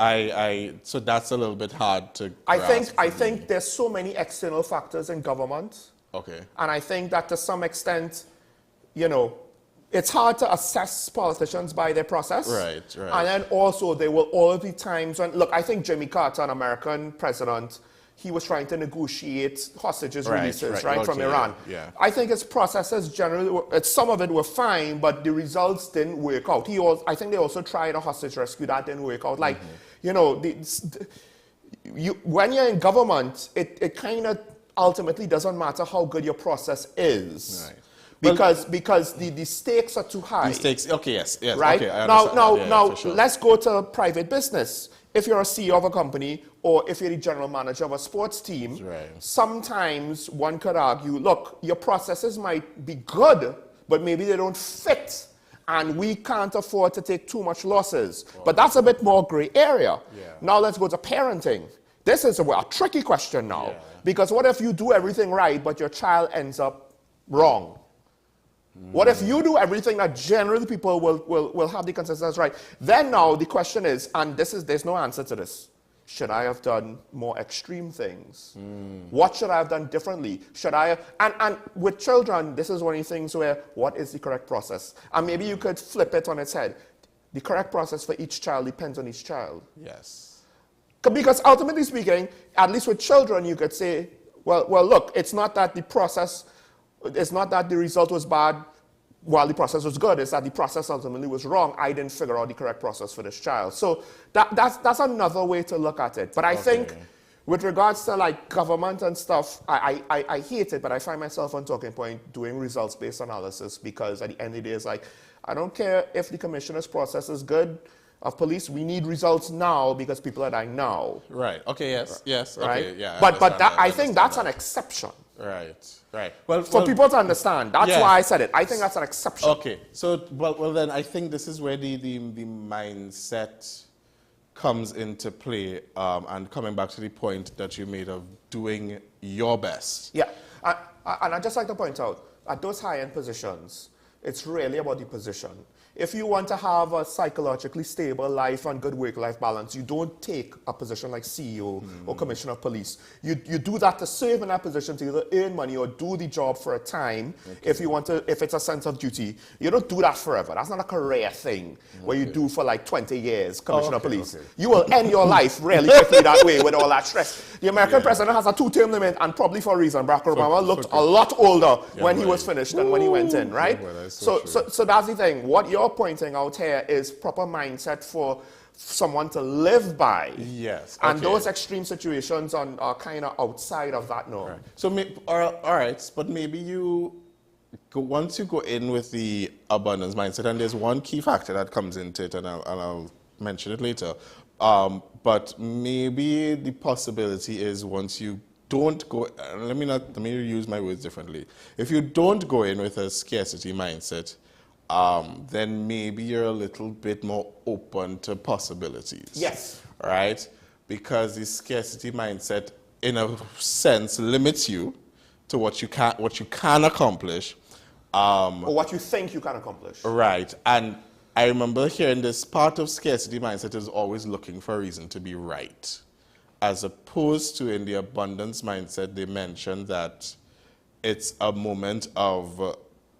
so that's a little bit hard to grasp.
I think there's so many external factors in government.
Okay.
And I think that to some extent, you know, it's hard to assess politicians by their process.
Right.
And then also there will all the times when, look, I think Jimmy Carter, an American president, he was trying to negotiate hostages releases, from Iran.
Yeah.
I think his processes generally, some of it were fine, but the results didn't work out. I think they also tried a hostage rescue, that didn't work out. Like, you know, when you're in government, it kind of ultimately doesn't matter how good your process is. Right. Because the stakes are too high.
The stakes, okay, yes.
Right?
Okay, I
now,
for sure.
Let's go to private business. If you're a CEO of a company or if you're the general manager of a sports team, sometimes one could argue, look, your processes might be good, but maybe they don't fit, and we can't afford to take too much losses. But that's a bit more gray area. Now let's go to parenting. This is a tricky question now, because what if you do everything right, but your child ends up wrong? What if you do everything that generally people will have the consensus right? Then now the question is, and there's no answer to this. Should I have done more extreme things? What should I have done differently? And with children, this is one of the things where, what is the correct process? And maybe you could flip it on its head. The correct process for each child depends on each child.
Yes.
Because ultimately speaking, at least with children, you could say, well, look, it's not that the process... It's not that the result was bad while the process was good. It's that the process ultimately was wrong. I didn't figure out the correct process for this child. So that's another way to look at it. But I think with regards to like government and stuff, I hate it, but I find myself on Talking Point doing results-based analysis, because at the end of the day, it's like, I don't care if the commissioner's process is good. of police. We need results now because people are dying now.
Right. Okay. Yes. Yes.
Right.
Okay. Yeah.
But I think that's an exception.
Right. Right. Well,
for people to understand, that's
yeah.
why I said it. I think that's an exception.
Okay. So, well, then I think this is where the mindset comes into play, and coming back to the point that you made of doing your best.
Yeah. And I'd just like to point out, at those high-end positions, it's really about the position. If you want to have a psychologically stable life and good work-life balance, you don't take a position like CEO or Commissioner of Police. You do that to serve in that position to either earn money or do the job for a time. Okay. If it's a sense of duty. You don't do that forever. That's not a career thing where you do for like 20 years, Commissioner of Police. Okay. You will end your life really quickly that way with all that stress. The American president has a 2-term limit, and probably for a reason. Barack Obama looked a lot older when he was finished than when he went in, right? So that's the thing. What you're pointing out here is proper mindset for someone to live by.
Yes.
And those extreme situations are kind of outside of that norm.
Right. So, all right, but maybe once you go in with the abundance mindset, and there's one key factor that comes into it, and I'll mention it later, but maybe the possibility is once you don't go, let me use my words differently. If you don't go in with a scarcity mindset, then maybe you're a little bit more open to possibilities.
Yes.
Right? Because the scarcity mindset, in a sense, limits you to what you can accomplish.
Or what you think you can accomplish.
Right. And I remember hearing this part of scarcity mindset is always looking for a reason to be right. As opposed to in the abundance mindset, they mentioned that it's a moment of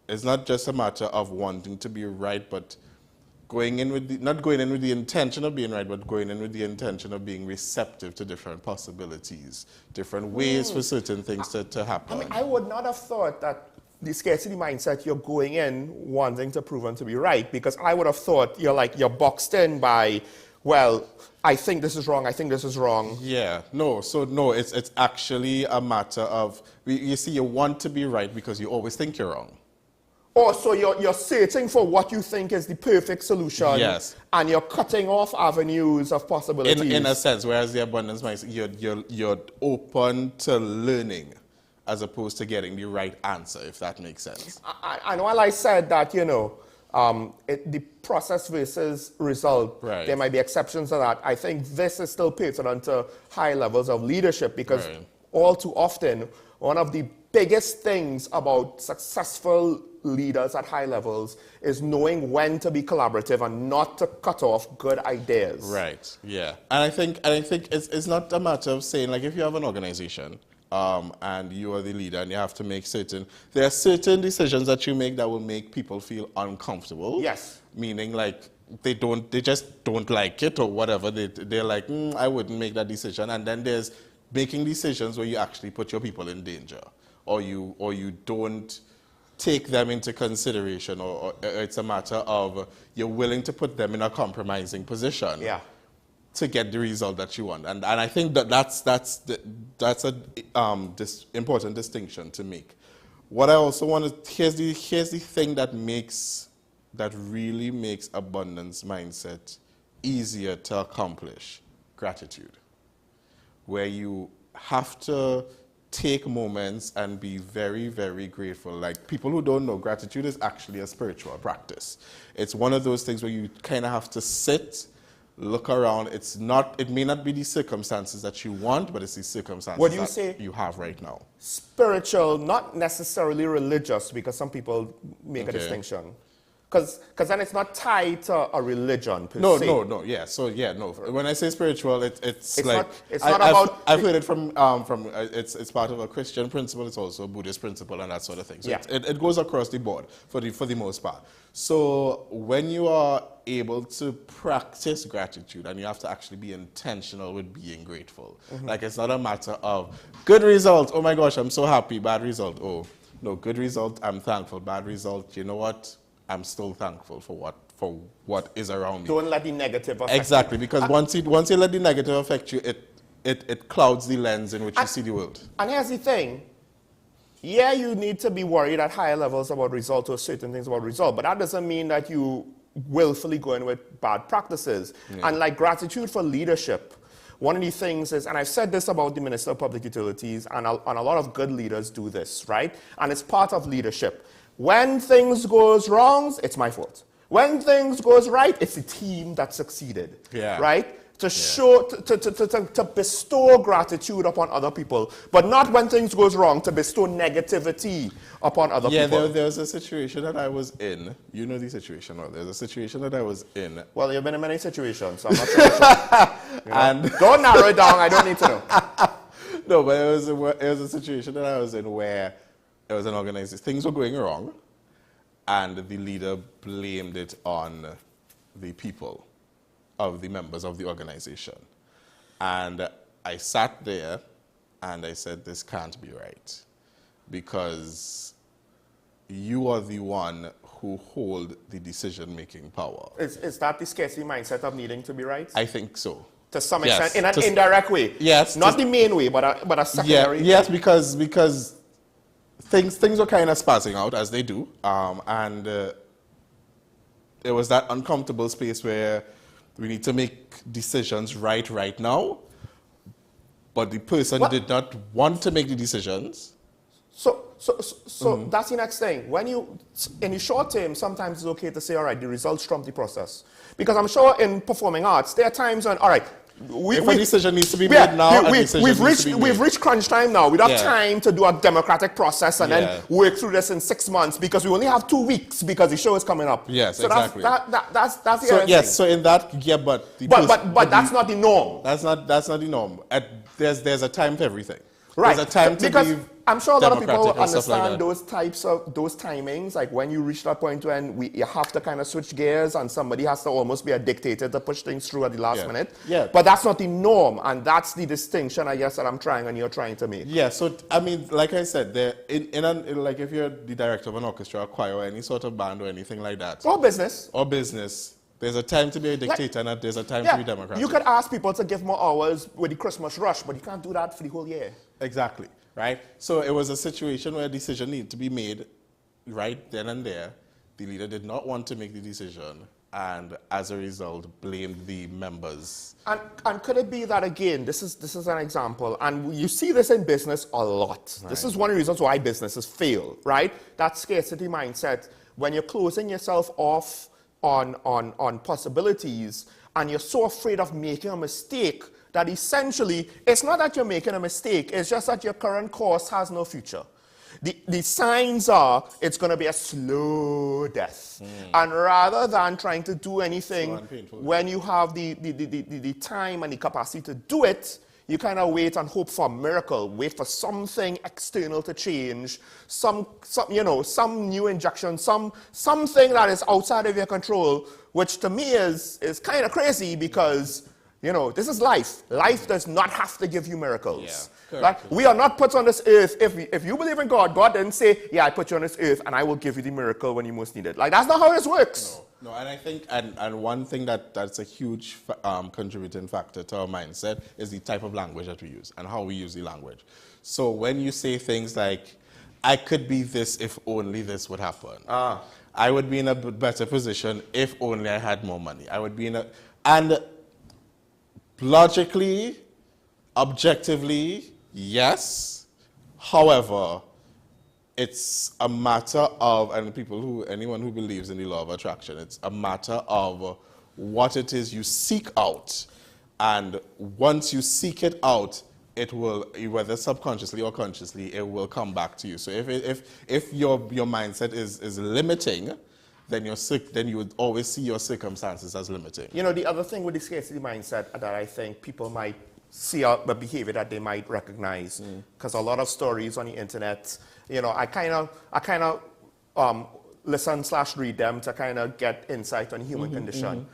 it's not just a matter of wanting to be right, but going in with not going in with the intention of being right, but going in with the intention of being receptive to different possibilities, different ways for certain things to happen.
I mean, I would not have thought that the scarcity mindset, you're going in wanting to prove to be right, because I would have thought you're boxed in by, well, I think this is wrong, I think this is wrong.
Yeah, no, it's actually a matter of, you see, you want to be right because you always think you're wrong.
Oh, so you're searching for what you think is the perfect solution.
Yes.
And you're cutting off avenues of possibilities.
In a sense, whereas the abundance mindset, you're open to learning as opposed to getting the right answer, if that makes sense.
And while I said that, the process versus result,
right.
There might be exceptions to that. I think this is still pertinent to high levels of leadership, because all too often, one of the biggest things about successful leaders at high levels is knowing when to be collaborative and not to cut off good ideas.
Right, yeah. And I think it's not a matter of saying, like, if you have an organization and you are the leader and you have to make there are certain decisions that you make that will make people feel uncomfortable.
Yes.
Meaning, like, they just don't like it or whatever. They're like, I wouldn't make that decision. And then there's making decisions where you actually put your people in danger, or you don't take them into consideration, or it's a matter of you're willing to put them in a compromising position to get the result that you want. And I think that's this important distinction to make. What I also want to, here's the thing that really makes abundance mindset easier to accomplish: gratitude. Where you have to take moments and be very, very grateful. Like, people who don't know, gratitude is actually a spiritual practice. It's one of those things where you kind of have to sit, look around. It may not be the circumstances that you want, but it's the circumstances that you have right now.
Spiritual, not necessarily religious, because some people make a distinction. Because then it's not tied to a religion per se.
No. Yeah. So yeah, no. When I say spiritual, it's like I've heard it from it's part of a Christian principle. It's also a Buddhist principle and that sort of thing. So it goes across the board for the most part. So when you are able to practice gratitude, and you have to actually be intentional with being grateful. Like, it's not a matter of good result. Oh my gosh, I'm so happy. Bad result. Oh no, good result. I'm thankful. Bad result. You know what? I'm still thankful for what is around me.
Don't let the negative affect
you. Because once you let the negative affect you, it clouds the lens in which you see the world.
And here's the thing. Yeah, you need to be worried at higher levels about result or certain things about result, but that doesn't mean that you willfully going with bad practices. And like gratitude for leadership, one of the things is, and I've said this about the Minister of Public Utilities, and a lot of good leaders do this, right? And it's part of leadership. When things goes wrong, it's my fault. When things goes right, it's the team that succeeded, right? To show, to bestow gratitude upon other people, but not when things goes wrong, to bestow negativity upon other people.
Yeah, there was a situation that I was in. You know the situation, or there's a situation that I was in.
Well, you've been in many situations, so I'm not sure. And don't narrow it down, I don't need to know.
No, but it was a situation that I was in where it was an organization. Things were going wrong, and the leader blamed it on the people of the members of the organization. And I sat there and I said, this can't be right, because you are the one who hold the decision-making power.
Is that the scarcity mindset of needing to be right?
I think so.
To some extent, in an indirect way.
Yes.
Not the main way, but a secondary way.
Yes, because things were kind of spazzing out, as they do. And there was that uncomfortable space where we need to make decisions right now, but the person did not want to make the decisions.
So that's the next thing. When you, in the short term, sometimes it's okay to say, all right, the results trump the process. Because I'm sure in performing arts, there are times when, all right,
if a decision needs to be made now,
we've reached crunch time now. We don't have time to do a democratic process and then work through this in 6 months, because we only have 2 weeks because the show is coming up.
Yes,
so
exactly.
That's the
so
other
yes,
thing.
so in that,
but that's not the norm.
That's not the norm. There's a time for everything.
Right.
There's a time to
because
be
I'm sure a lot of people understand
like
those timings, like when you reach that point when you have to kind of switch gears and somebody has to almost be a dictator to push things through at the last minute.
Yeah.
But that's not the norm, and that's the distinction, I guess, that I'm trying and you're trying to make.
Yeah, so, I mean, like I said, like if you're the director of an orchestra, a choir, or any sort of band or anything like that.
Or business.
There's a time to be a dictator and there's a time to be democratic.
You could ask people to give more hours with the Christmas rush, but you can't do that for the whole year.
Exactly, right? So it was a situation where a decision needed to be made right then and there. The leader did not want to make the decision, and as a result, blamed the members.
And could it be that, again, this is an example, and you see this in business a lot. Right. This is one of the reasons why businesses fail, right? That scarcity mindset, when you're closing yourself off on possibilities, and you're so afraid of making a mistake that essentially, it's not that you're making a mistake, it's just that your current course has no future. The signs are it's going to be a slow death. And rather than trying to do anything when you have the time and the capacity to do it, you kind of wait and hope for a miracle, wait for something external to change, some new injection, something that is outside of your control, which to me is kind of crazy, because this is life. Life does not have to give you miracles. Yeah, right? We are not put on this earth. If you believe in God, God didn't say, yeah, I put you on this earth and I will give you the miracle when you most need it. Like, that's not how this works.
No, and I think, and one thing that's a huge contributing factor to our mindset is the type of language that we use and how we use the language. So when you say things like, I could be this if only this would happen. I would be in a better position if only I had more money. I would be in a... And logically, objectively, yes. However, it's a matter of, and anyone who believes in the law of attraction, it's a matter of what it is you seek out. And once you seek it out, it will, whether subconsciously or consciously, it will come back to you. So if your mindset is limiting, then you would always see your circumstances as limiting.
The other thing with the scarcity mindset that I think people might see a behavior that they might recognize, because a lot of stories on the internet, I kind of listen/read them to kind of get insight on the human condition.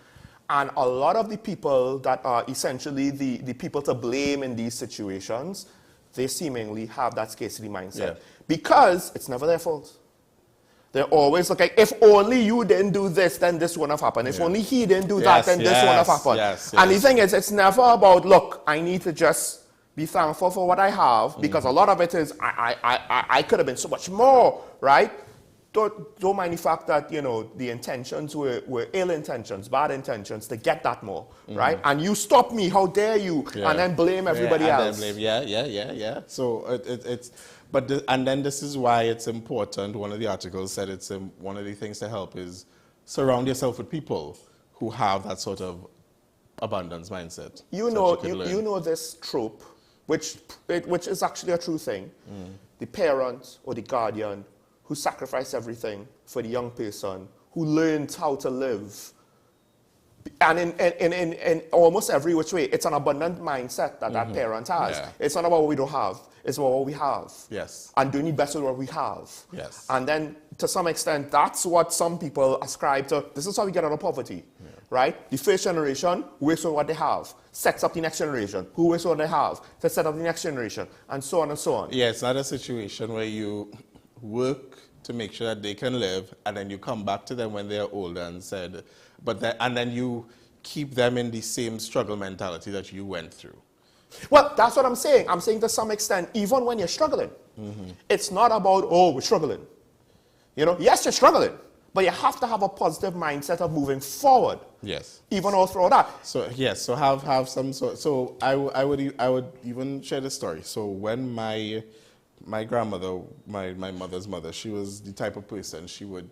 And a lot of the people that are essentially the people to blame in these situations, they seemingly have that scarcity mindset. Because it's never their fault. They're always looking, if only you didn't do this, then this wouldn't have happened. If only he didn't do that, then this wouldn't have happened. And the thing is, it's never about, look, I need to just be thankful for what I have, because a lot of it is, I could have been so much more, right? don't mind the fact that, you know, the intentions were ill intentions, bad intentions to get that more, right? And you stop me, how dare you?
Yeah.
And then blame everybody else.
Yeah. So and then this is why it's important. One of the articles said it's one of the things to help is surround yourself with people who have that sort of abundance mindset.
You know this trope, which is actually a true thing. The parent or the guardian who sacrificed everything for the young person, who learned how to live. And in almost every which way, it's an abundant mindset that that parent has.
Yeah.
It's not about what we don't have, it's about what we have.
Yes.
And doing the best with what we have.
Yes.
And then, to some extent, that's what some people ascribe to. This is how we get out of poverty, right? The first generation works on what they have, sets up the next generation, who works on what they have, to set up the next generation, and so on and so on.
Yeah, it's not a situation where you work to make sure that they can live, and then you come back to them when they're older and said, and then you keep them in the same struggle mentality that you went through.
Well, that's what I'm saying. I'm saying to some extent, even when you're struggling, it's not about, oh, we're struggling. You know, yes, you're struggling, but you have to have a positive mindset of moving forward.
Yes.
Even all through that.
So yes, so have some sort. So I would even share the story. So when my grandmother, my mother's mother, she was the type of person she would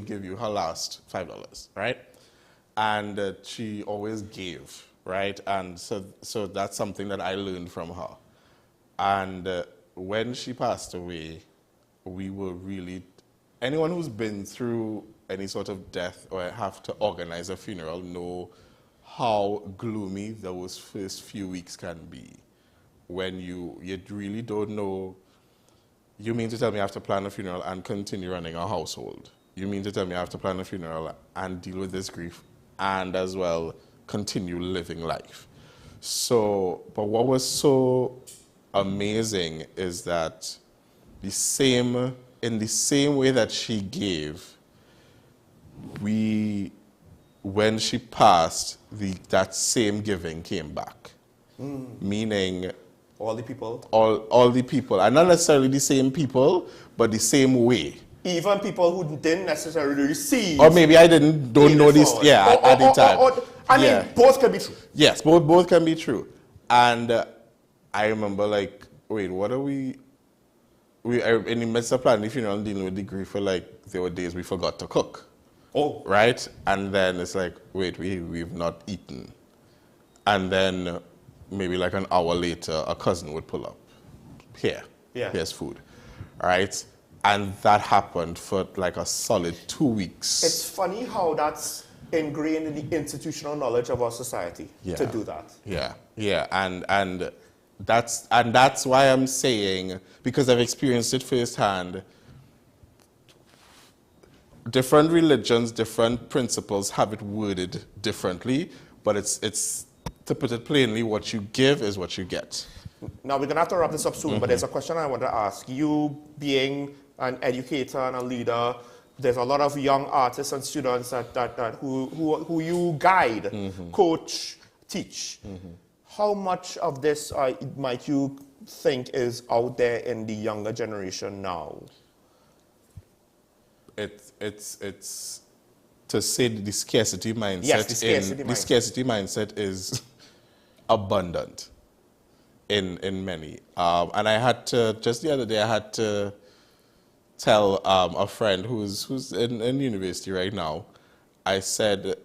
give you her last $5, right? And she always gave, right? And so that's something that I learned from her. And when she passed away, we were really, anyone who's been through any sort of death or have to organize a funeral know how gloomy those first few weeks can be. When you really don't know. You mean to tell me I have to plan a funeral and continue running a household? You mean to tell me I have to plan a funeral and deal with this grief and as well continue living life? So, but what was so amazing is that in the same way that she gave, when she passed, that same giving came back. Meaning,
all the people?
All the people. And not necessarily the same people, but the same way.
Even people who didn't necessarily receive.
Or maybe I don't know this, at the time.
I mean, both can be true.
Yes, both can be true. And I remember like, wait, what are we in the midst of planning the funeral and dealing with the grief for like, there were days we forgot to cook.
Oh.
Right? And then it's like, wait, we've not eaten. And then maybe like an hour later, a cousin would pull up. Here's food. All right? And that happened for like a solid 2 weeks.
It's funny how that's ingrained in the institutional knowledge of our society to do that.
Yeah. And that's why I'm saying, because I've experienced it firsthand, different religions, different principles have it worded differently, but it's to put it plainly, what you give is what you get.
Now, we're going to have to wrap this up soon, but there's a question I want to ask. You being an educator and a leader, there's a lot of young artists and students who you guide, coach, teach. How much of this might you think is out there in the younger generation now?
It's to say the scarcity mindset.
Yes, the
scarcity mindset is abundant in many. And I had to, just the other day, I had to tell a friend who's in university right now, I said,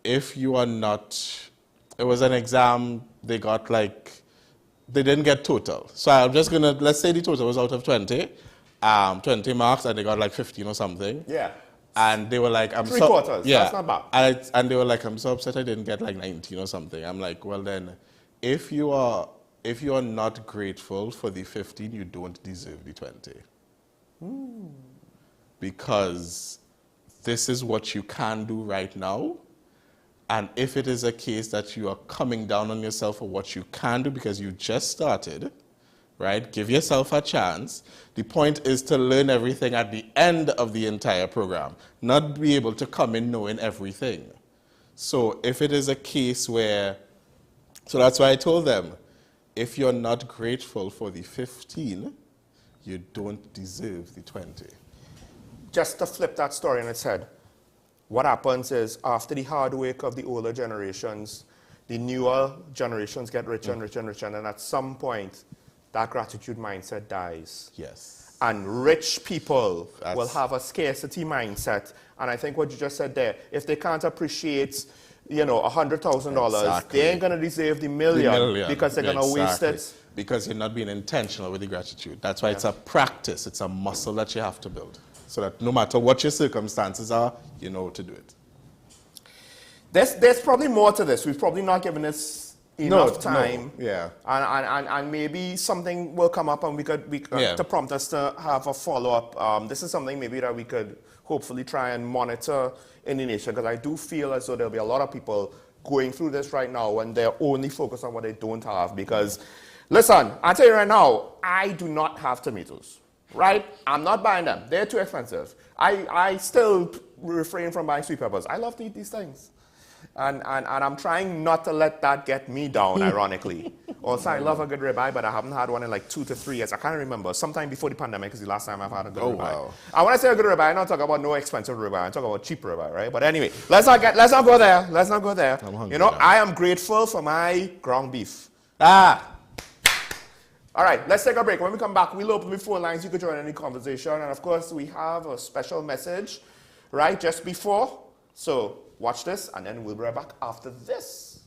if you are not, it was an exam, they got like, they didn't get total. So I'm just gonna, let's say the total was out of 20 marks, and they got like 15 or something.
Yeah.
And they were like, I'm
Three quarters, that's not bad.
And they were like, I'm so upset I didn't get like 19 or something. I'm like, well then, if you are not grateful for the 15, you don't deserve the 20. Because this is what you can do right now. And if it is a case that you are coming down on yourself for what you can do because you just started, right? Give yourself a chance. The point is to learn everything at the end of the entire program, not be able to come in knowing everything. So if it is a case where, so that's why I told them, if you're not grateful for the 15, you don't deserve the 20.
just to flip that story on its head, what happens is after the hard work of the older generations, the newer generations get richer and richer and richer, and then at some point, that gratitude mindset dies.
Yes.
And rich people will have a scarcity mindset. And I think what you just said there, if they can't appreciate, you know, $100,000, they ain't going to deserve the million because they're going to waste it.
Because you're not being intentional with the gratitude. That's why it's a practice. It's a muscle that you have to build. So that no matter what your circumstances are, you know to do it.
There's probably more to this. We've probably not given this enough time.
No, yeah.
And maybe something will come up and we could to prompt us to have a follow-up. This is something maybe that we could hopefully try and monitor in the nation, because I do feel as though there'll be a lot of people going through this right now and they're only focused on what they don't have. Because, listen, I'll tell you right now, I do not have tomatoes, right? I'm not buying them. They're too expensive. I still refrain from buying sweet peppers. I love to eat these things. And I'm trying not to let that get me down, ironically. Also, I love a good ribeye, but I haven't had one in like 2 to 3 years. I can't remember. Sometime before the pandemic is the last time I've had a good ribeye. Wow. And when I say a good ribeye, I'm not talking about no expensive ribeye. I'm talking about cheap ribeye, right? But anyway, let's not go there. Let's not go there. You know, I am grateful for my ground beef. All right, let's take a break. When we come back, we'll open the phone lines. You can join in the conversation. And of course, we have a special message, right, just before. So watch this, and then we'll be right back after this.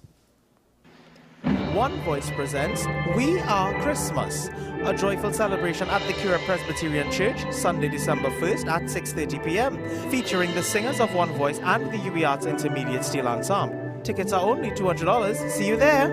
One Voice presents We Are Christmas, a joyful celebration at the Cura Presbyterian Church, Sunday, December 1st at 6:30 p.m., featuring the singers of One Voice and the UB Arts Intermediate Steel Ensemble. Tickets are only $200. See you there.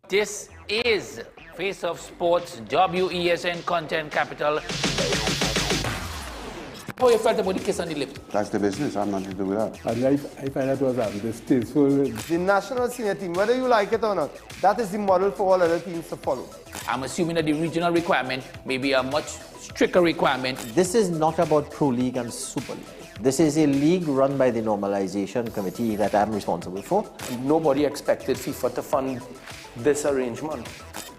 This is Face of Sports, WESN Content Capital. How you felt about the kiss on the lip?
That's the business. I'm nothing to do with that.
I find that was distasteful. The national senior team, whether you like it or not, that is the model for all other teams to follow.
I'm assuming that the regional requirement may be a much stricter requirement.
This is not about Pro League and Super League. This is a league run by the Normalization Committee that I'm responsible for.
Nobody expected FIFA to fund this arrangement.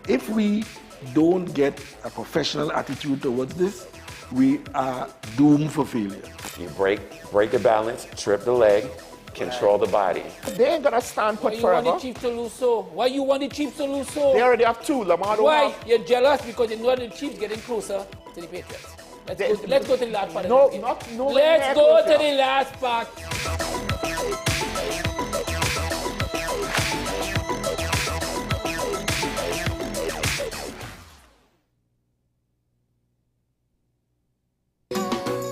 If we don't get a professional attitude towards this, we are doomed for failure.
You break the balance, trip the leg, control the body.
They ain't gonna stand put forever.
Why you want the Chiefs to lose so? Why you want the Chiefs to lose so?
They already have 2. Lamar don't
Why?
have.
You're jealous because you know the Chiefs getting closer to the Patriots. Let's go to the last part.
No,
let's go to the last part.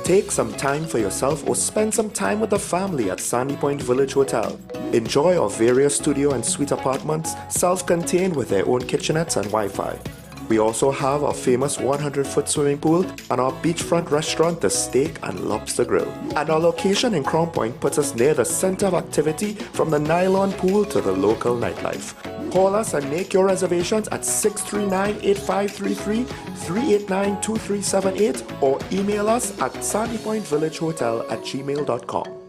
Take some time for yourself or spend some time with the family at Sandy Point Village Hotel. Enjoy our various studio and suite apartments, self-contained with their own kitchenettes and Wi-Fi. We also have our famous 100-foot swimming pool and our beachfront restaurant, the Steak and Lobster Grill. And our location in Crown Point puts us near the center of activity from the nylon pool to the local nightlife. Call us and make your reservations at 639-8533, 389-2378 or email us at sandypointvillagehotel@gmail.com.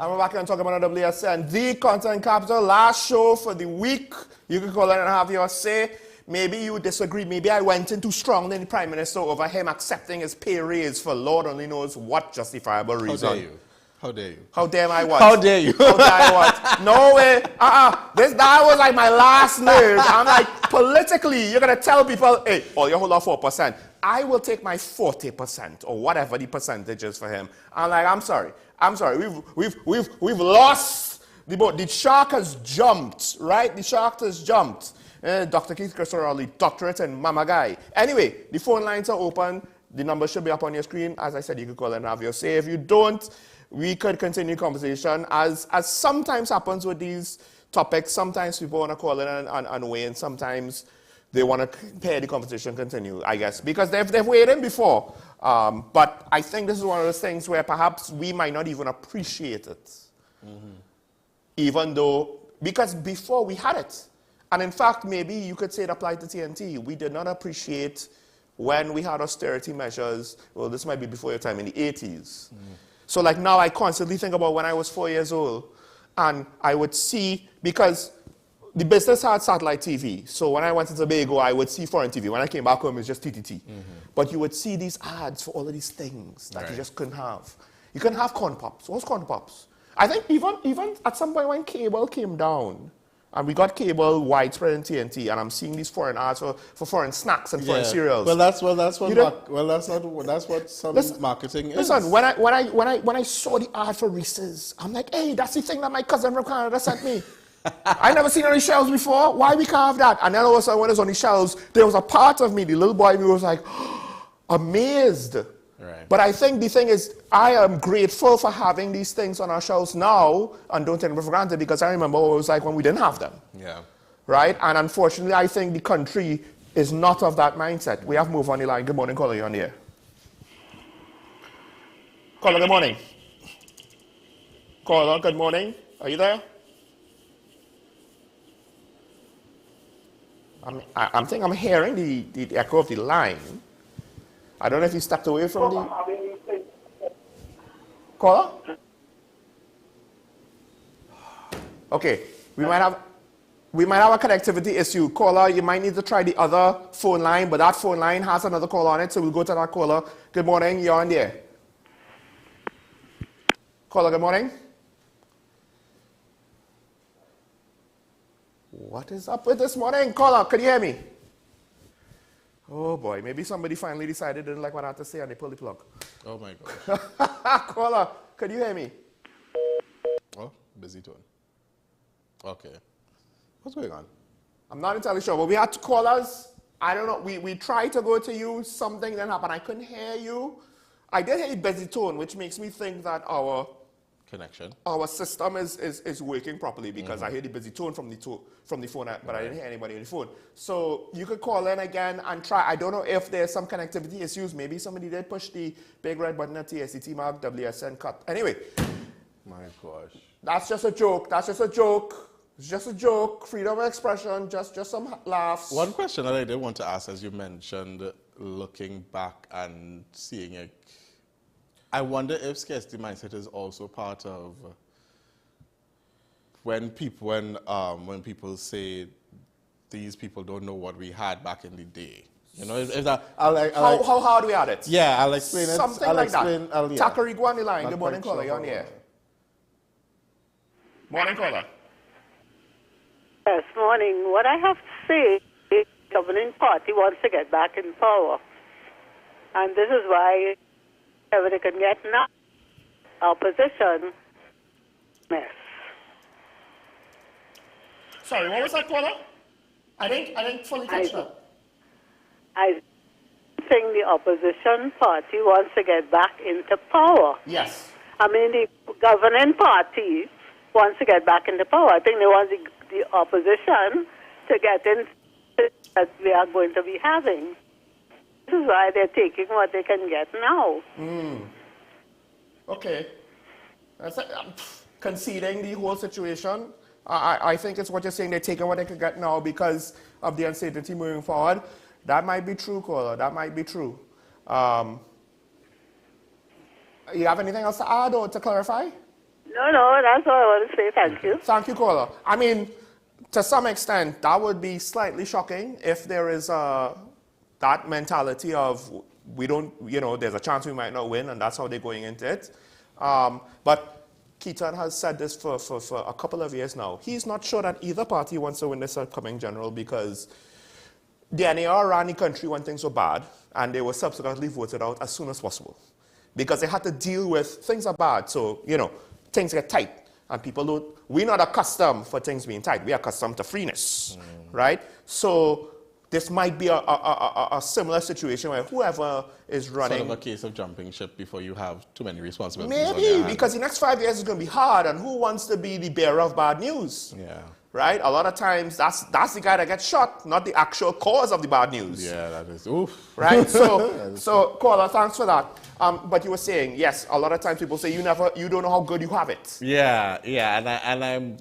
And we're back and talking about WSN, the content capital. Last show for the week. You can call in and have your say. Maybe you disagree. Maybe I went in too strong in the Prime Minister over him accepting his pay raise for Lord only knows what justifiable reason.
How dare you? How dare you?
How dare I what?
How dare you?
How dare I what? No way. That was like my last nerve. I'm like, politically, you're going to tell people, hey, all you hold off 4%. I will take my 40% or whatever the percentage is for him. I'm like, I'm sorry. We've lost the boat. The shark has jumped, right? The shark has jumped. Dr. Keith Christorelli, doctorate and mama guy. Anyway, the phone lines are open. The number should be up on your screen. As I said, you can call and have your say. If you don't, we could continue conversation. As sometimes happens with these topics, sometimes people want to call in and weigh in. Sometimes they want to hear the conversation continue, I guess, because they've weighed in before. But I think this is one of those things where perhaps we might not even appreciate it. Even though, because before we had it. And in fact, maybe you could say it applied to TNT. We did not appreciate when we had austerity measures. Well, this might be before your time, in the 80s. So like now I constantly think about when I was 4 years old, and I would see, because the business had satellite TV. So when I went to Tobago, I would see foreign TV. When I came back home, it was just TTT. But you would see these ads for all of these things that you just couldn't have. You couldn't have corn pops. What's corn pops? I think even at some point when cable came down, and we got cable widespread in TNT, and I'm seeing these foreign ads for foreign snacks and foreign cereals.
That's what some marketing is.
Listen, when I saw the ad for Reese's, I'm like, hey, that's the thing that my cousin from Canada sent me. I never seen on the shelves before. Why we can't have that? And then all of a sudden, when it was on the shelves, there was a part of me, the little boy, who was like, amazed. Right. But I think the thing is, I am grateful for having these things on our shelves now, and don't take them for granted, because I remember what it was like when we didn't have them.
Yeah.
Right? And unfortunately, I think the country is not of that mindset. We have moved on the line. Good morning, caller, you're on the air. Caller, good morning. Caller, good morning. Are you there? I think I'm hearing the echo of the line. I don't know if you stepped away from the caller. Okay, we might have a connectivity issue. Caller, you might need to try the other phone line, but that phone line has another call on it, so we'll go to that caller. Good morning, you're on the air. Caller, good morning. What is up with this morning? Caller, can you hear me? Oh boy, maybe somebody finally decided they didn't like what I had to say and they pulled the plug.
Oh my gosh.
Caller, can you hear me?
Oh, busy tone. Okay. What's going on?
I'm not entirely sure, but we had two callers. I don't know, we tried to go to you, something then happened. I couldn't hear you. I did hear a busy tone, which makes me think that our
connection,
our system is working properly, because I hear the busy tone from the phone, but I didn't hear anybody on the phone. So you could call in again and try. I don't know if there's some connectivity issues. Maybe somebody did push the big red button at TSCT mark WSN cut. Anyway,
my gosh,
that's just a joke. That's just a joke. It's just a joke. Freedom of expression. Just some laughs.
One question that I did want to ask, as you mentioned, looking back and seeing it, I wonder if scarcity mindset is also part of when people say these people don't know what we had back in the day. You know, if that,
how hard we had it?
Yeah, I'll explain it.
Something like that. Takarigua on the line. Good morning, caller. You're on the air. Morning, caller.
Yes, morning. What I have to say, the governing party wants to get back in power. And this is why whenever they can get now, opposition, mess.
Sorry, what was that, caller? I didn't fully catch that.
I think the opposition party wants to get back into power.
Yes.
I mean, governing party wants to get back into power. I think they want the opposition to get in that we are going to be having. This is why they're taking what they can get now.
Okay. Conceding the whole situation, I think it's what you're saying. They're taking what they can get now because of the uncertainty moving forward. That might be true, caller. That might be true. You have anything else to add or to clarify?
No, that's all I want to say. Thank you.
Thank you, caller. I mean, to some extent, that would be slightly shocking if there is that mentality of we don't, there's a chance we might not win, and that's how they're going into it. But Keaton has said this for a couple of years now. He's not sure that either party wants to win this upcoming general because the NAR ran the country when things were bad, and they were subsequently voted out as soon as possible because they had to deal with things are bad. So, things get tight, and people don't. We're not accustomed for things being tight. We're accustomed to freeness, right? So this might be a similar situation where whoever is running...
Sort of a case of jumping ship before you have too many responsibilities.
Maybe, because the next 5 years is going to be hard, and who wants to be the bearer of bad news?
Yeah.
Right? A lot of times, that's the guy that gets shot, not the actual cause of the bad news.
Yeah, that is oof.
Right? So caller, thanks for that. But you were saying, yes, a lot of times people say you don't know how good you have it.
Yeah,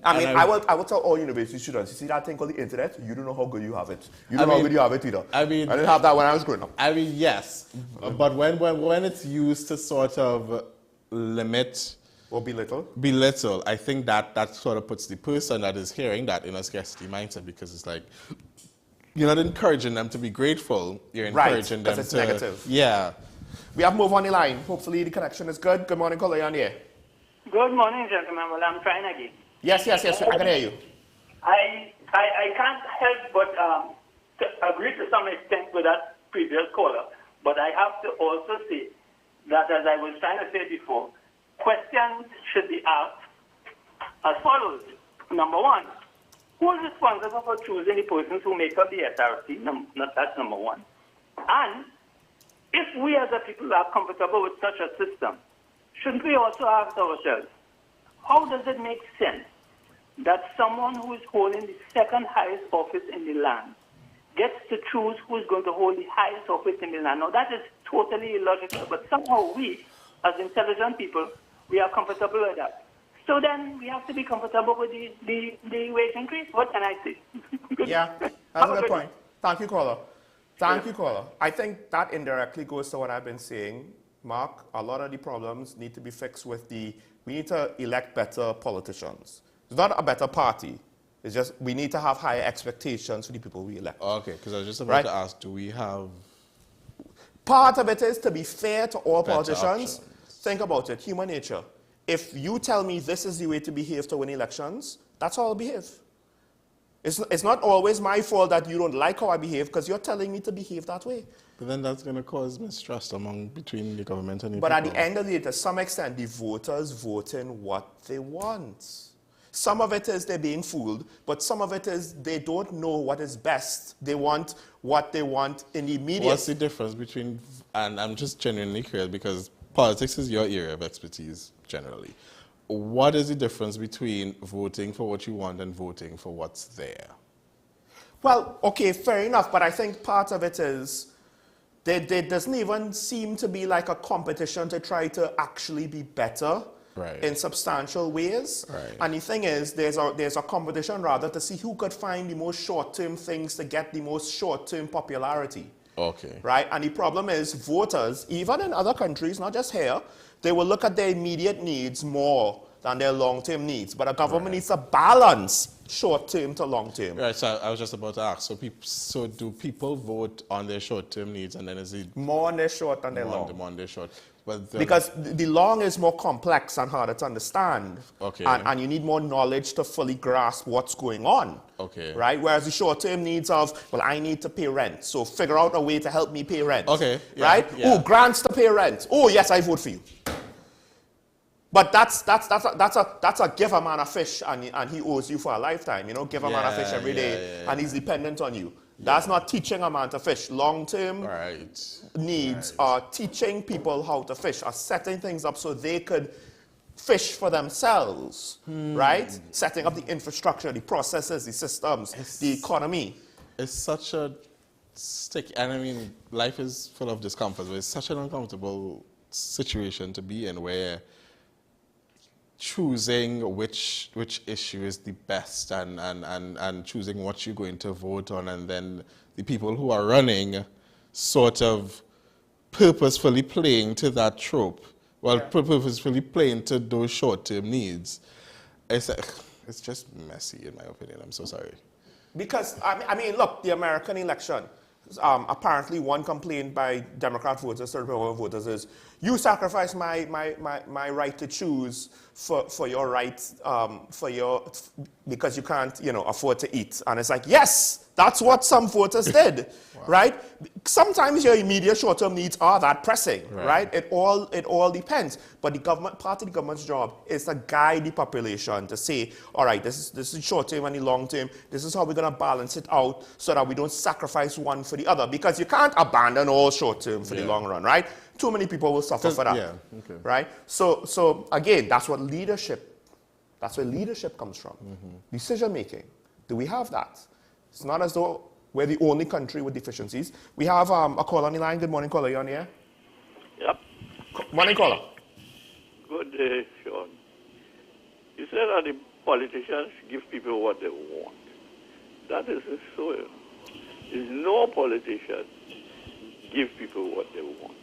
I will tell all university students, you see that thing called the internet? You don't know how good you have it. You don't know how good you have it either. I didn't have that when I was growing up.
I mean, yes, but when it's used to sort of limit
or
belittle, I think that sort of puts the person that is hearing that in a scarcity mindset, because it's like you're not encouraging them to be grateful. You're encouraging them
it's
to
negative.
Yeah.
We have Move on the line. Hopefully the connection is good. Good morning, caller. You're on the air.
Good morning, gentlemen. Well, I'm trying again.
Yes. I can hear you.
I can't help but to agree to some extent with that previous caller, but I have to also say that, as I was trying to say before, questions should be asked as follows. Number one, who is responsible for choosing the persons who make up the SRC? That's number one. And if we as a people are comfortable with such a system, shouldn't we also ask ourselves, how does it make sense that someone who is holding the second highest office in the land gets to choose who is going to hold the highest office in the land? Now, that is totally illogical, but somehow we, as intelligent people, we are comfortable with that. So then we have to be comfortable with the wage increase. What can I say?
Yeah, that's a good point. Thank you, caller. Thank you, caller. I think that indirectly goes to what I've been saying, Mark. A lot of the problems need to be fixed with we need to elect better politicians. It's not a better party. It's just we need to have higher expectations for the people we elect.
Okay, because I was just about to ask, do we have...
Part of it is to be fair to all politicians.
Options.
Think about it, human nature. If you tell me this is the way to behave to win elections, that's how I'll behave. It's not always my fault that you don't like how I behave because you're telling me to behave that way.
But then that's going to cause mistrust between the government and the
But
people.
at the end of the day, to some extent, the voters vote in what they want. Some of it is they're being fooled, but some of it is they don't know what is best. They want what they want in the immediate.
What's the difference between, and I'm just genuinely curious because politics is your area of expertise generally. What is the difference between voting for what you want and voting for what's there?
Well, okay, fair enough, but I think part of it is there doesn't even seem to be like a competition to try to actually be better in substantial ways. And the thing is, there's a competition rather to see who could find the most short-term things to get the most short-term popularity.
Okay.
Right? And the problem is voters, even in other countries, not just here, they will look at their immediate needs more than their long-term needs. But a government needs to balance short-term to long-term.
Right, so I was just about to ask, so do people vote on their short-term needs and then is it...
More on their short than their long.
More on their short. But
because the long is more complex and harder to understand.
Okay.
And you need more knowledge to fully grasp what's going on.
Okay.
Right? Whereas the short-term needs of, well, I need to pay rent, so figure out a way to help me pay rent.
Okay. Yeah,
right?
Yeah.
Oh, grants to pay rent. Oh, yes, I vote for you. But that's a give a man a fish and he owes you for a lifetime. Give a man a fish every day and he's dependent on you. That's not teaching a man to fish. Long-term needs are teaching people how to fish, are setting things up so they could fish for themselves, right? Setting up the infrastructure, the processes, the systems, the economy.
It's such a stick, and I mean, life is full of discomfort, but it's such an uncomfortable situation to be in where choosing which issue is the best and choosing what you're going to vote on, and then the people who are running sort of purposefully playing to that trope, purposefully playing to those short-term needs. It's just messy, in my opinion. I'm so sorry.
Because, I mean, look, the American election, apparently one complaint by Democrat voters, Republican voters is, you sacrifice my right to choose for your right, because you can't, afford to eat. And it's like, yes, that's what some voters did, right? Sometimes your immediate short-term needs are that pressing, right? It all depends. But the government, part of the government's job is to guide the population to say, all right, this is short-term and the long-term. This is how we're going to balance it out so that we don't sacrifice one for the other. Because you can't abandon all short-term for the long run, right? Too many people will suffer for that, right? So again, that's where leadership comes from. Decision-making. Do we have that? It's not as though we're the only country with deficiencies. We have a caller on the line. Good morning, caller. You on the air?
Yep.
Morning, caller.
Good day, Sean. You said that the politicians give people what they want. That is so. There's no politician give people what they want.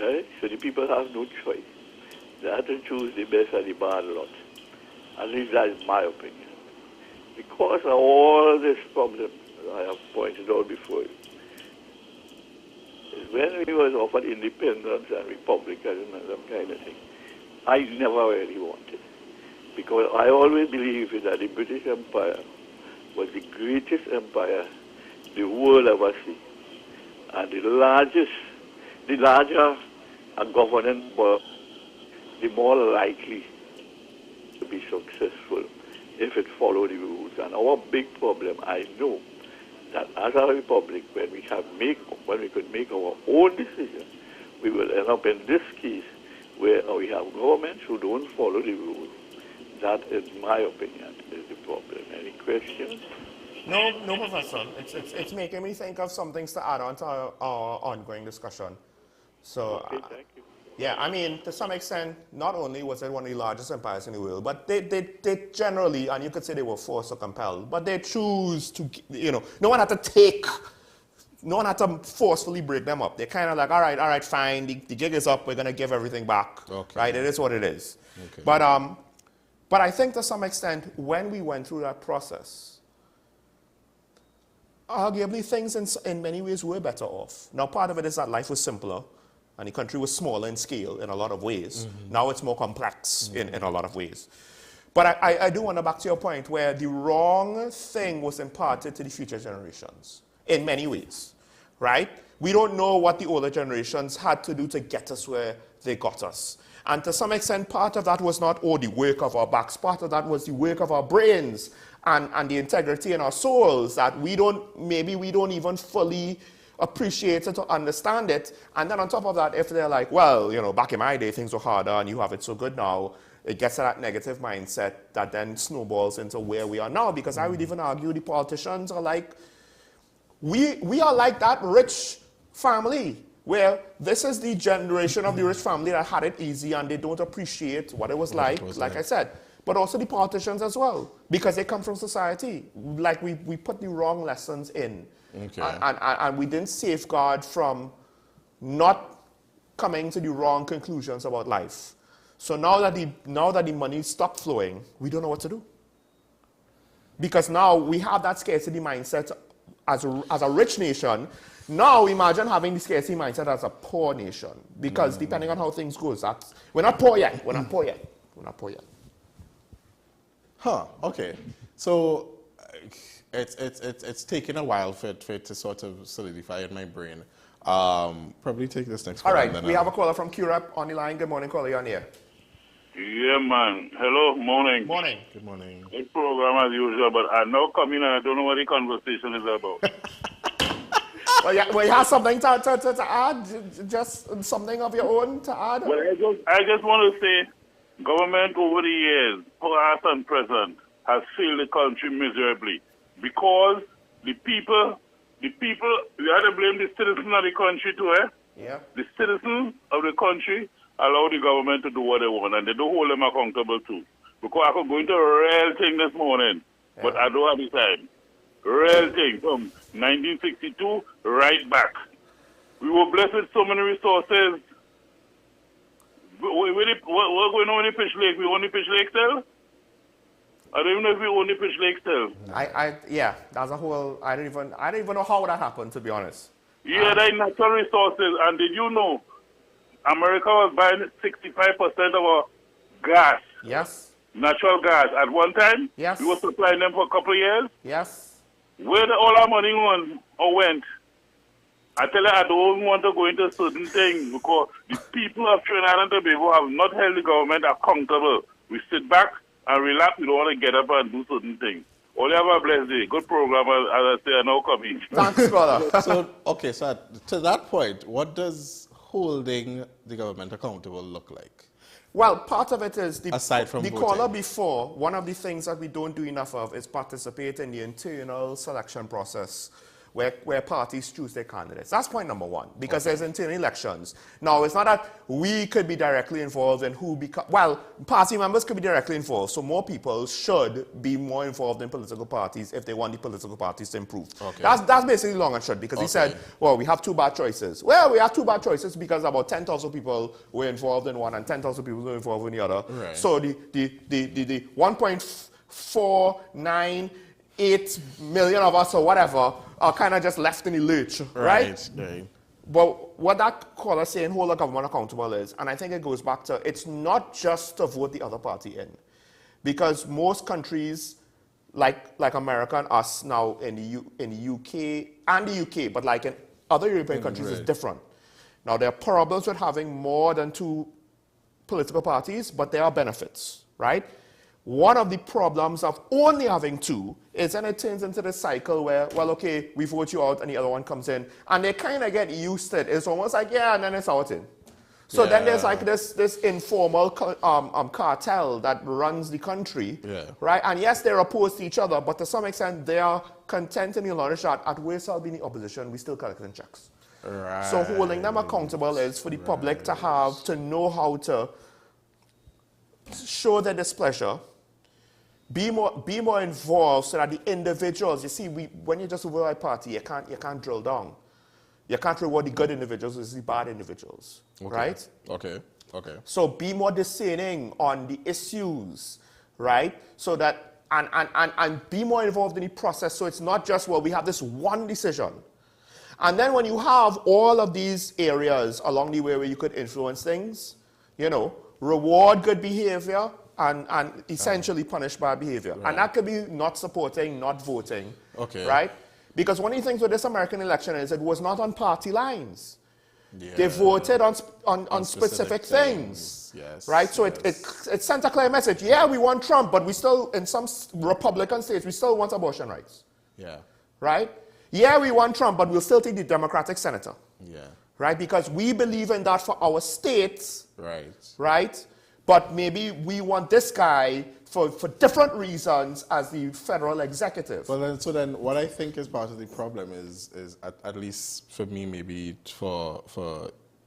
Right? So the people have no choice. They have to choose the best and the bad lot. At least that is my opinion. Because of all this problem I have pointed out before you, when we was offered independence and republicanism and that kind of thing, I never really wanted. Because I always believed that the British Empire was the greatest empire the world ever seen. And the larger a governance was, the more likely to be successful if it followed the rules. And our big problem, I know, that as a republic, when we could make our own decisions, we will end up in this case where we have governments who don't follow the rules. That, in my opinion, is the problem. Any questions?
No, Professor. It's making me think of some things to add on to our ongoing discussion. So,
okay, thank you.
Yeah, I mean, to some extent, not only was it one of the largest empires in the world, but they generally, and you could say they were forced or compelled, but they choose to, no one had to forcefully break them up. They're kind of like, all right, fine, the jig is up, we're going to give everything back, right? It is what it is. Okay. But I think to some extent, when we went through that process, arguably things in many ways were better off. Now, part of it is that life was simpler, and the country was smaller in scale in a lot of ways. Now it's more complex in a lot of ways. But I do want to back to your point where the wrong thing was imparted to the future generations in many ways, right? We don't know what the older generations had to do to get us where they got us. And to some extent, part of that was not the work of our backs. Part of that was the work of our brains and the integrity in our souls that we don't even fully appreciate it or understand it. And then on top of that, if they're like, well, back in my day, things were harder and you have it so good now, it gets to that negative mindset that then snowballs into where we are now. Because I would even argue the politicians are like, we are like that rich family where this is the generation of the rich family that had it easy and they don't appreciate what it was like I said. But also the politicians as well, because they come from society. Like we put the wrong lessons in. Okay. And we didn't safeguard from not coming to the wrong conclusions about life. So now that the money stopped flowing, we don't know what to do. Because now we have that scarcity mindset as a rich nation. Now imagine having the scarcity mindset as a poor nation. Because depending on how things go, we're not poor yet. We're not poor yet.
Huh, okay. So it's taken a while for it to sort of solidify in my brain. Probably take this next one.
All right, we have a caller from QREP on the line. Good morning, caller. You're on here.
Yeah, man. Hello, morning.
Morning.
Good morning.
Good program as usual, but I now come in and I don't know what the conversation is about.
Well, you have something to add? Just something of your own to add?
Well, I just want to say government over the years, past and present, has failed the country miserably because the people, we have to blame the citizens of the country too, eh?
Yeah.
The citizens of the country allow the government to do what they want, and they don't hold them accountable too. Because I could go into a real thing this morning, but I don't have the time. Real thing from 1962 right back. We were blessed with so many resources. What's going on in the Fish Lake? We own the Fish Lake still? I don't even know if we own the Fish Lake still.
Yeah, that's a whole. I don't even know how that happened, to be honest.
Yeah, they're natural resources. And did you know America was buying 65% of our gas?
Yes.
Natural gas. At one time?
Yes.
We were supplying them for a couple of years?
Yes.
Where did all our money went? I tell you, I don't want to go into certain things because the people of Trinidad and Tobago have not held the government accountable. We sit back and relax. We don't want to get up and do certain things. Only have a blessed day. Good program, as I say, I now coming.
Thanks, brother.
So to that point, what does holding the government accountable look like?
Well, part of it is,
aside from
the
voting.
caller before, one of the things that we don't do enough of is participate in the internal selection process where parties choose their candidates. That's point number one, because there's internal elections. Now, it's not that we could be directly involved in who becomes, well, party members could be directly involved, so more people should be more involved in political parties if they want the political parties to improve.
Okay.
That's basically long and short, because he said, well, we have two bad choices. Well, we have two bad choices because about 10,000 people were involved in one and 10,000 people were involved in the other.
Right.
So the 1.498 million of us or whatever are kind of just left in the lurch, right?
Right.
But what that caller saying, hold the government accountable is, and I think it goes back to, it's not just to vote the other party in. Because most countries, like America and us now in the UK, and the UK, but like in other European countries, it's different. Now, there are problems with having more than two political parties, but there are benefits, right? One of the problems of only having two is then it turns into the cycle where, well, okay, we vote you out and the other one comes in. And they kind of get used to it. It's almost like, yeah, and then it's out in. So then there's like this informal cartel that runs the country, right? And yes, they're opposed to each other, but to some extent, they are content in the knowledge that at worst, I'll be in the opposition, we still collecting checks.
Right.
So holding them accountable is for the public to know how to show their displeasure, be more involved so that the individuals, you see, when you just override party, you can't drill down. You can't reward the good individuals with the bad individuals, right?
Okay.
So be more discerning on the issues, right? So that, and be more involved in the process so it's not just, well, we have this one decision. And then when you have all of these areas along the way where you could influence things, you know, reward good behavior, and essentially punish bad behavior.
Right.
And that could be not supporting, not voting,
Okay.
right? Because one of the things with this American election is it was not on party lines. They voted on specific things.
Yes.
Right? So it sent a clear message. Yeah, we want Trump, but we still, in some Republican states, we still want abortion rights.
Yeah.
Right? Yeah, we want Trump, but we'll still take the Democratic senator.
Yeah.
Right? Because we believe in that for our states.
Right.
Right? But maybe we want this guy for different reasons as the federal executive.
Well, then what I think is part of the problem is at least for me, maybe for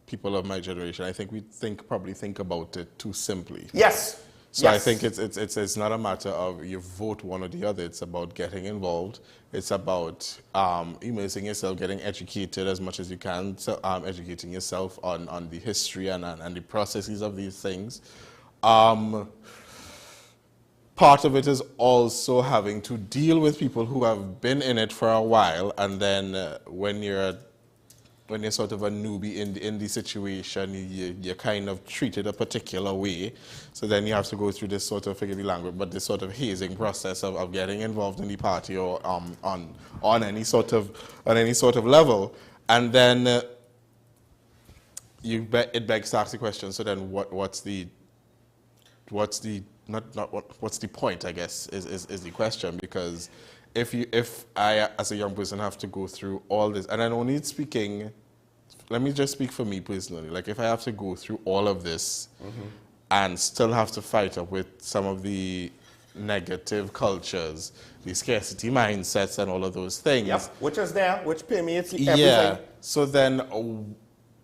people of my generation, I think we probably think about it too simply.
Yes.
So I think it's not a matter of you vote one or the other. It's about getting involved. It's about immersing yourself, getting educated as much as you can, so, educating yourself on the history and the processes of these things. Part of it is also having to deal with people who have been in it for a while, and then when you're sort of a newbie in the situation, you're kind of treated a particular way. So then you have to go through this sort of, forgive the language, but this sort of hazing process of getting involved in the party or on any sort of level, and then it begs to ask the question. So then what's the point, I guess, is the question, because if I, as a young person, have to go through all this, and I'm only speaking, let me just speak for me personally, like if I have to go through all of this, and still have to fight up with some of the negative cultures, the scarcity mindsets and all of those things.
Yep, which is there, which permeates everything.
Yeah, so then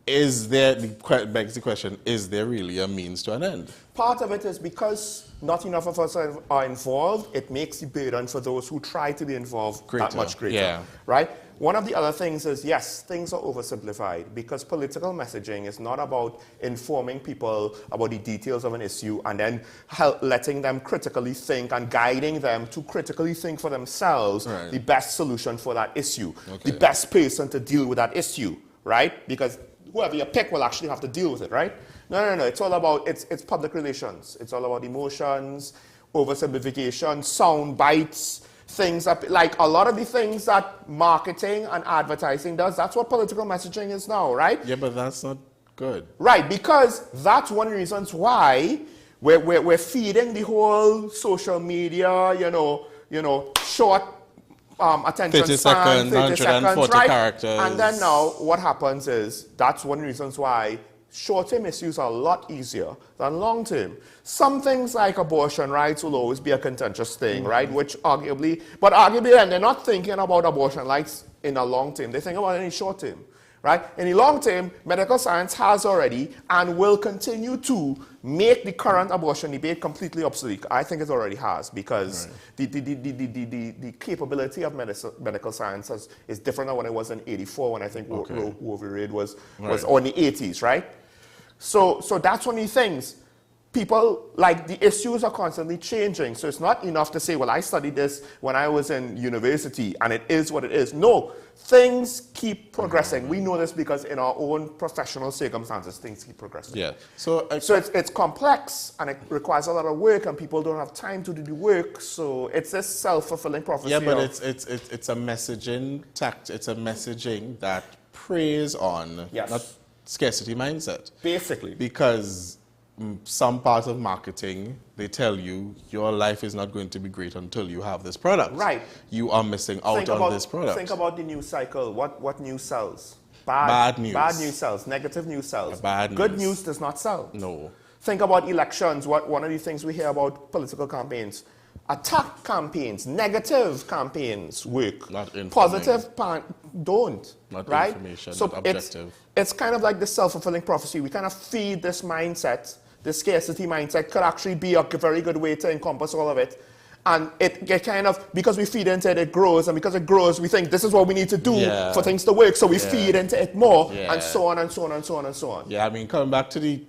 begs the question, is there really a means to an end?
Part of it is because not enough of us are involved, it makes the burden for those who try to be involved that much greater, right? One of the other things is, yes, things are oversimplified because political messaging is not about informing people about the details of an issue and then letting them critically think and guiding them to critically think for themselves the best solution for that issue, the best person to deal with that issue, right? Because whoever you pick will actually have to deal with it, right? No. It's all about, it's public relations. It's all about emotions, oversimplification, sound bites, things that, like a lot of the things that marketing and advertising does, that's what political messaging is now, right?
Yeah, but that's not good.
Right, because that's one of the reasons why we're feeding the whole social media, short attention
30
span,
seconds,
30 seconds,
140
right?
characters.
And then now what happens is, that's one of the reasons why short-term issues are a lot easier than long-term. Some things like abortion rights will always be a contentious thing, right? Which arguably, and they're not thinking about abortion rights in a long term. They think about it in short term, right? In the long term, medical science has already and will continue to make the current abortion debate completely obsolete. I think it already has, because the capability of medical science is different than what it was in '84 when I think Roe v. Wade was or in the '80s, right? So that's one of the things. People, like, the issues are constantly changing. So it's not enough to say, well, I studied this when I was in university and it is what it is. No, things keep progressing. We know this because in our own professional circumstances, things keep progressing.
Yeah.
So it's complex and it requires a lot of work and people don't have time to do the work. So it's this self-fulfilling prophecy.
Yeah, but it's a messaging it's a messaging that preys on not scarcity mindset.
Basically.
Because some part of marketing, they tell you your life is not going to be great until you have this product.
Right.
You are missing out on this product.
Think about the news cycle. What news sells?
Bad news.
Bad news sells. Negative news sells.
Bad
Good
news.
news does not sell.
No.
Think about elections. One of the things we hear about political campaigns. Attack campaigns, negative campaigns work.
Not informing.
Positive don't.
Not
right?
information,
So
not objective.
It's kind of like the self-fulfilling prophecy. We kind of feed this mindset. The scarcity mindset could actually be a very good way to encompass all of it. And it kind of, because we feed into it, it grows. And because it grows, we think this is what we need to do for things to work. So we feed into it more, and so on and so on and so on and so on.
Yeah, I mean, coming back to the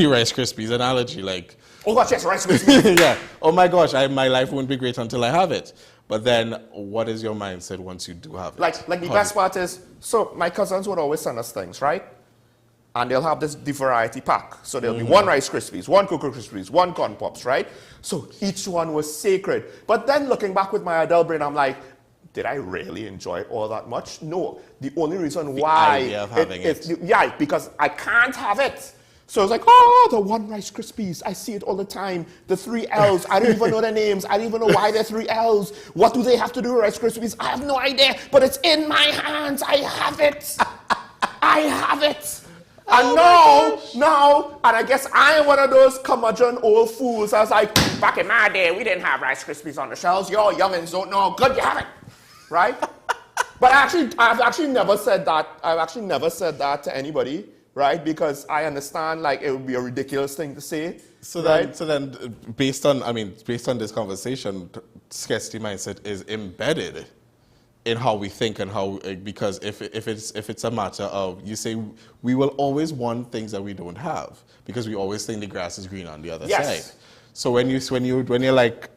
Rice Krispies analogy, like...
Oh gosh, yes, Rice Krispies.
Yeah. Oh my gosh, my life won't be great until I have it. But then, what is your mindset once you do have it?
Like the best part is, so my cousins would always send us things, right? And they'll have the variety pack. So there'll be one Rice Krispies, one Cocoa Krispies, one Corn Pops, right? So each one was sacred. But then looking back with my adult brain, I'm like, did I really enjoy it all that much? No. The only reason why...
The idea of having it.
Yeah, because I can't have it. So it's like, oh, the one Rice Krispies. I see it all the time. The 3 L's. I don't even know their names. I don't even know why they're 3 L's. What do they have to do with Rice Krispies? I have no idea. But it's in my hands. I have it. I have it. And now, and I guess I am one of those curmudgeon old fools. I was like, back in my day, we didn't have Rice Krispies on the shelves. Y'all youngins don't know. Good, you have it. Right? But I've actually never said that. I've actually never said that to anybody. Right, because I understand, like, it would be a ridiculous thing to say.
So then, based on this conversation, scarcity mindset is embedded in how we think and how, because if it's a matter of, you say, we will always want things that we don't have because we always think the grass is green on the other side. So when you're like,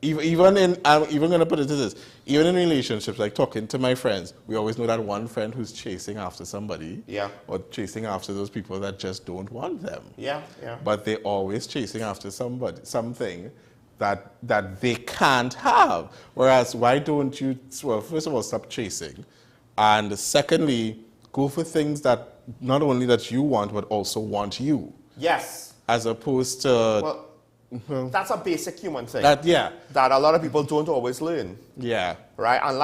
even going to put it to this, even in relationships, like talking to my friends, we always know that one friend who's chasing after somebody, or chasing after those people that just don't want them. But they're always chasing after something that they can't have. Whereas, why don't you, well, first of all, stop chasing, and secondly, go for things that not only that you want, but also want you.
Yes.
As opposed to...
Well, that's a basic human thing.
That
a lot of people don't always learn.
Yeah.
Right? And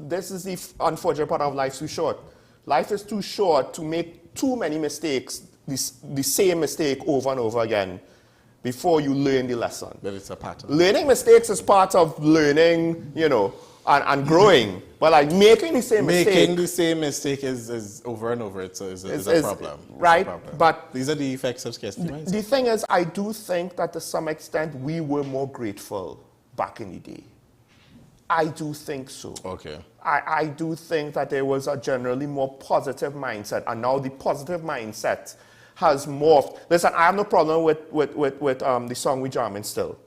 this is the unfortunate part of life too short. Life is too short to make too many mistakes the same mistake over and over again before you learn the lesson.
But it's a pattern.
Learning mistakes is part of learning, you know, and growing. But like making the same mistake.
Making the same mistake is over and over. It's a problem.
Right?
It's a problem.
But
these are the effects of scarcity mindset.
The thing is, I do think that to some extent we were more grateful back in the day. I do think so.
Okay.
I do think that there was a generally more positive mindset, and now the positive mindset has morphed. Listen, I have no problem with the song we jamming still,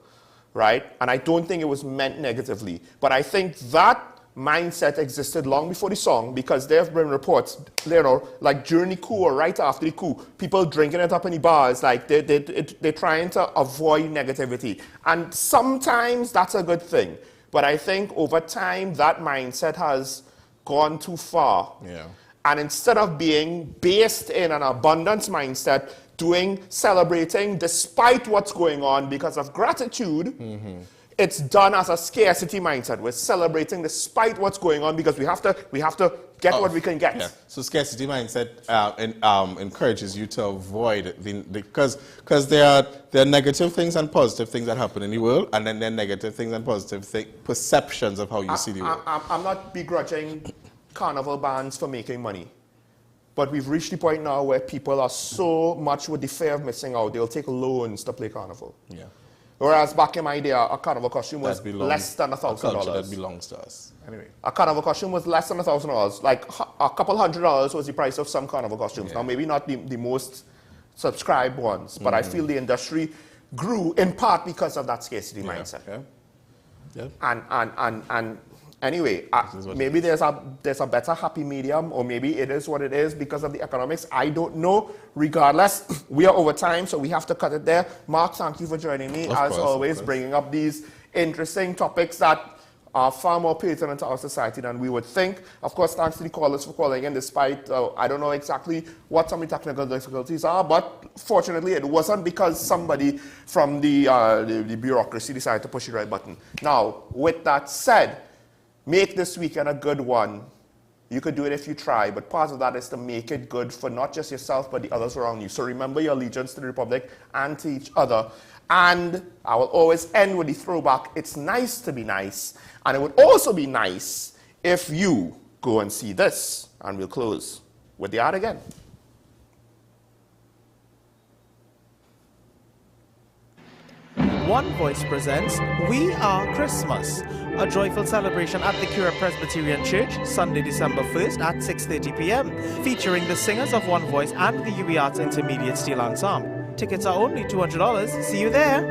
right? And I don't think it was meant negatively. But I think that mindset existed long before the song, because there have been reports, you know, like during the coup or right after the coup, people drinking it up in the bars, like they're trying to avoid negativity. And sometimes that's a good thing. But I think over time, that mindset has gone too far.
Yeah.
And instead of being based in an abundance mindset, celebrating despite what's going on because of gratitude, it's done as a scarcity mindset. We're celebrating despite what's going on because we have to get what we can get.
Yeah. So scarcity mindset encourages you to avoid because there are negative things and positive things that happen in the world, and then there are negative things and positive perceptions of how you see the world.
I'm not begrudging carnival bands for making money. But we've reached the point now where people are so much with the fear of missing out, they'll take loans to play carnival.
Yeah.
Whereas back in my day, a carnival costume was less than $1,000.
That belongs to us. Anyway.
A carnival costume was less than $1,000. Like a couple $100 was the price of some carnival costumes.
Yeah.
Now maybe not the most subscribed ones, but I feel the industry grew in part because of that scarcity mindset.
Yeah.
And anyway, maybe there's a better happy medium, or maybe it is what it is because of the economics. I don't know. Regardless, we are over time, so we have to cut it there. Mark, thank you for joining me, as always, bringing up these interesting topics that are far more pertinent to our society than we would think. Of course, thanks to the callers for calling in, despite I don't know exactly what some of the technical difficulties are, but fortunately it wasn't because somebody from the bureaucracy decided to push the right button. Now, with that said, make this weekend a good one. You could do it if you try, but part of that is to make it good for not just yourself, but the others around you. So remember your allegiance to the Republic and to each other. And I will always end with the throwback. It's nice to be nice. And it would also be nice if you go and see this. And we'll close with the ad again.
One Voice presents We Are Christmas, a joyful celebration at the Cura Presbyterian Church, Sunday, December 1st at 6:30 p.m., featuring the singers of One Voice and the UB Arts Intermediate Steel Ensemble. Tickets are only $200. See you there.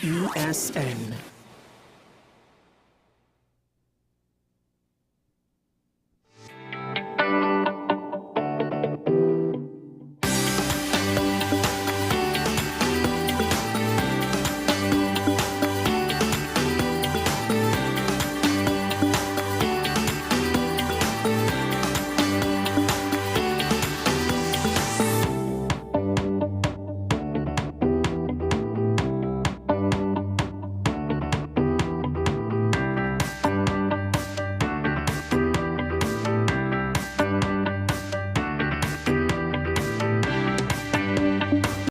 WESN.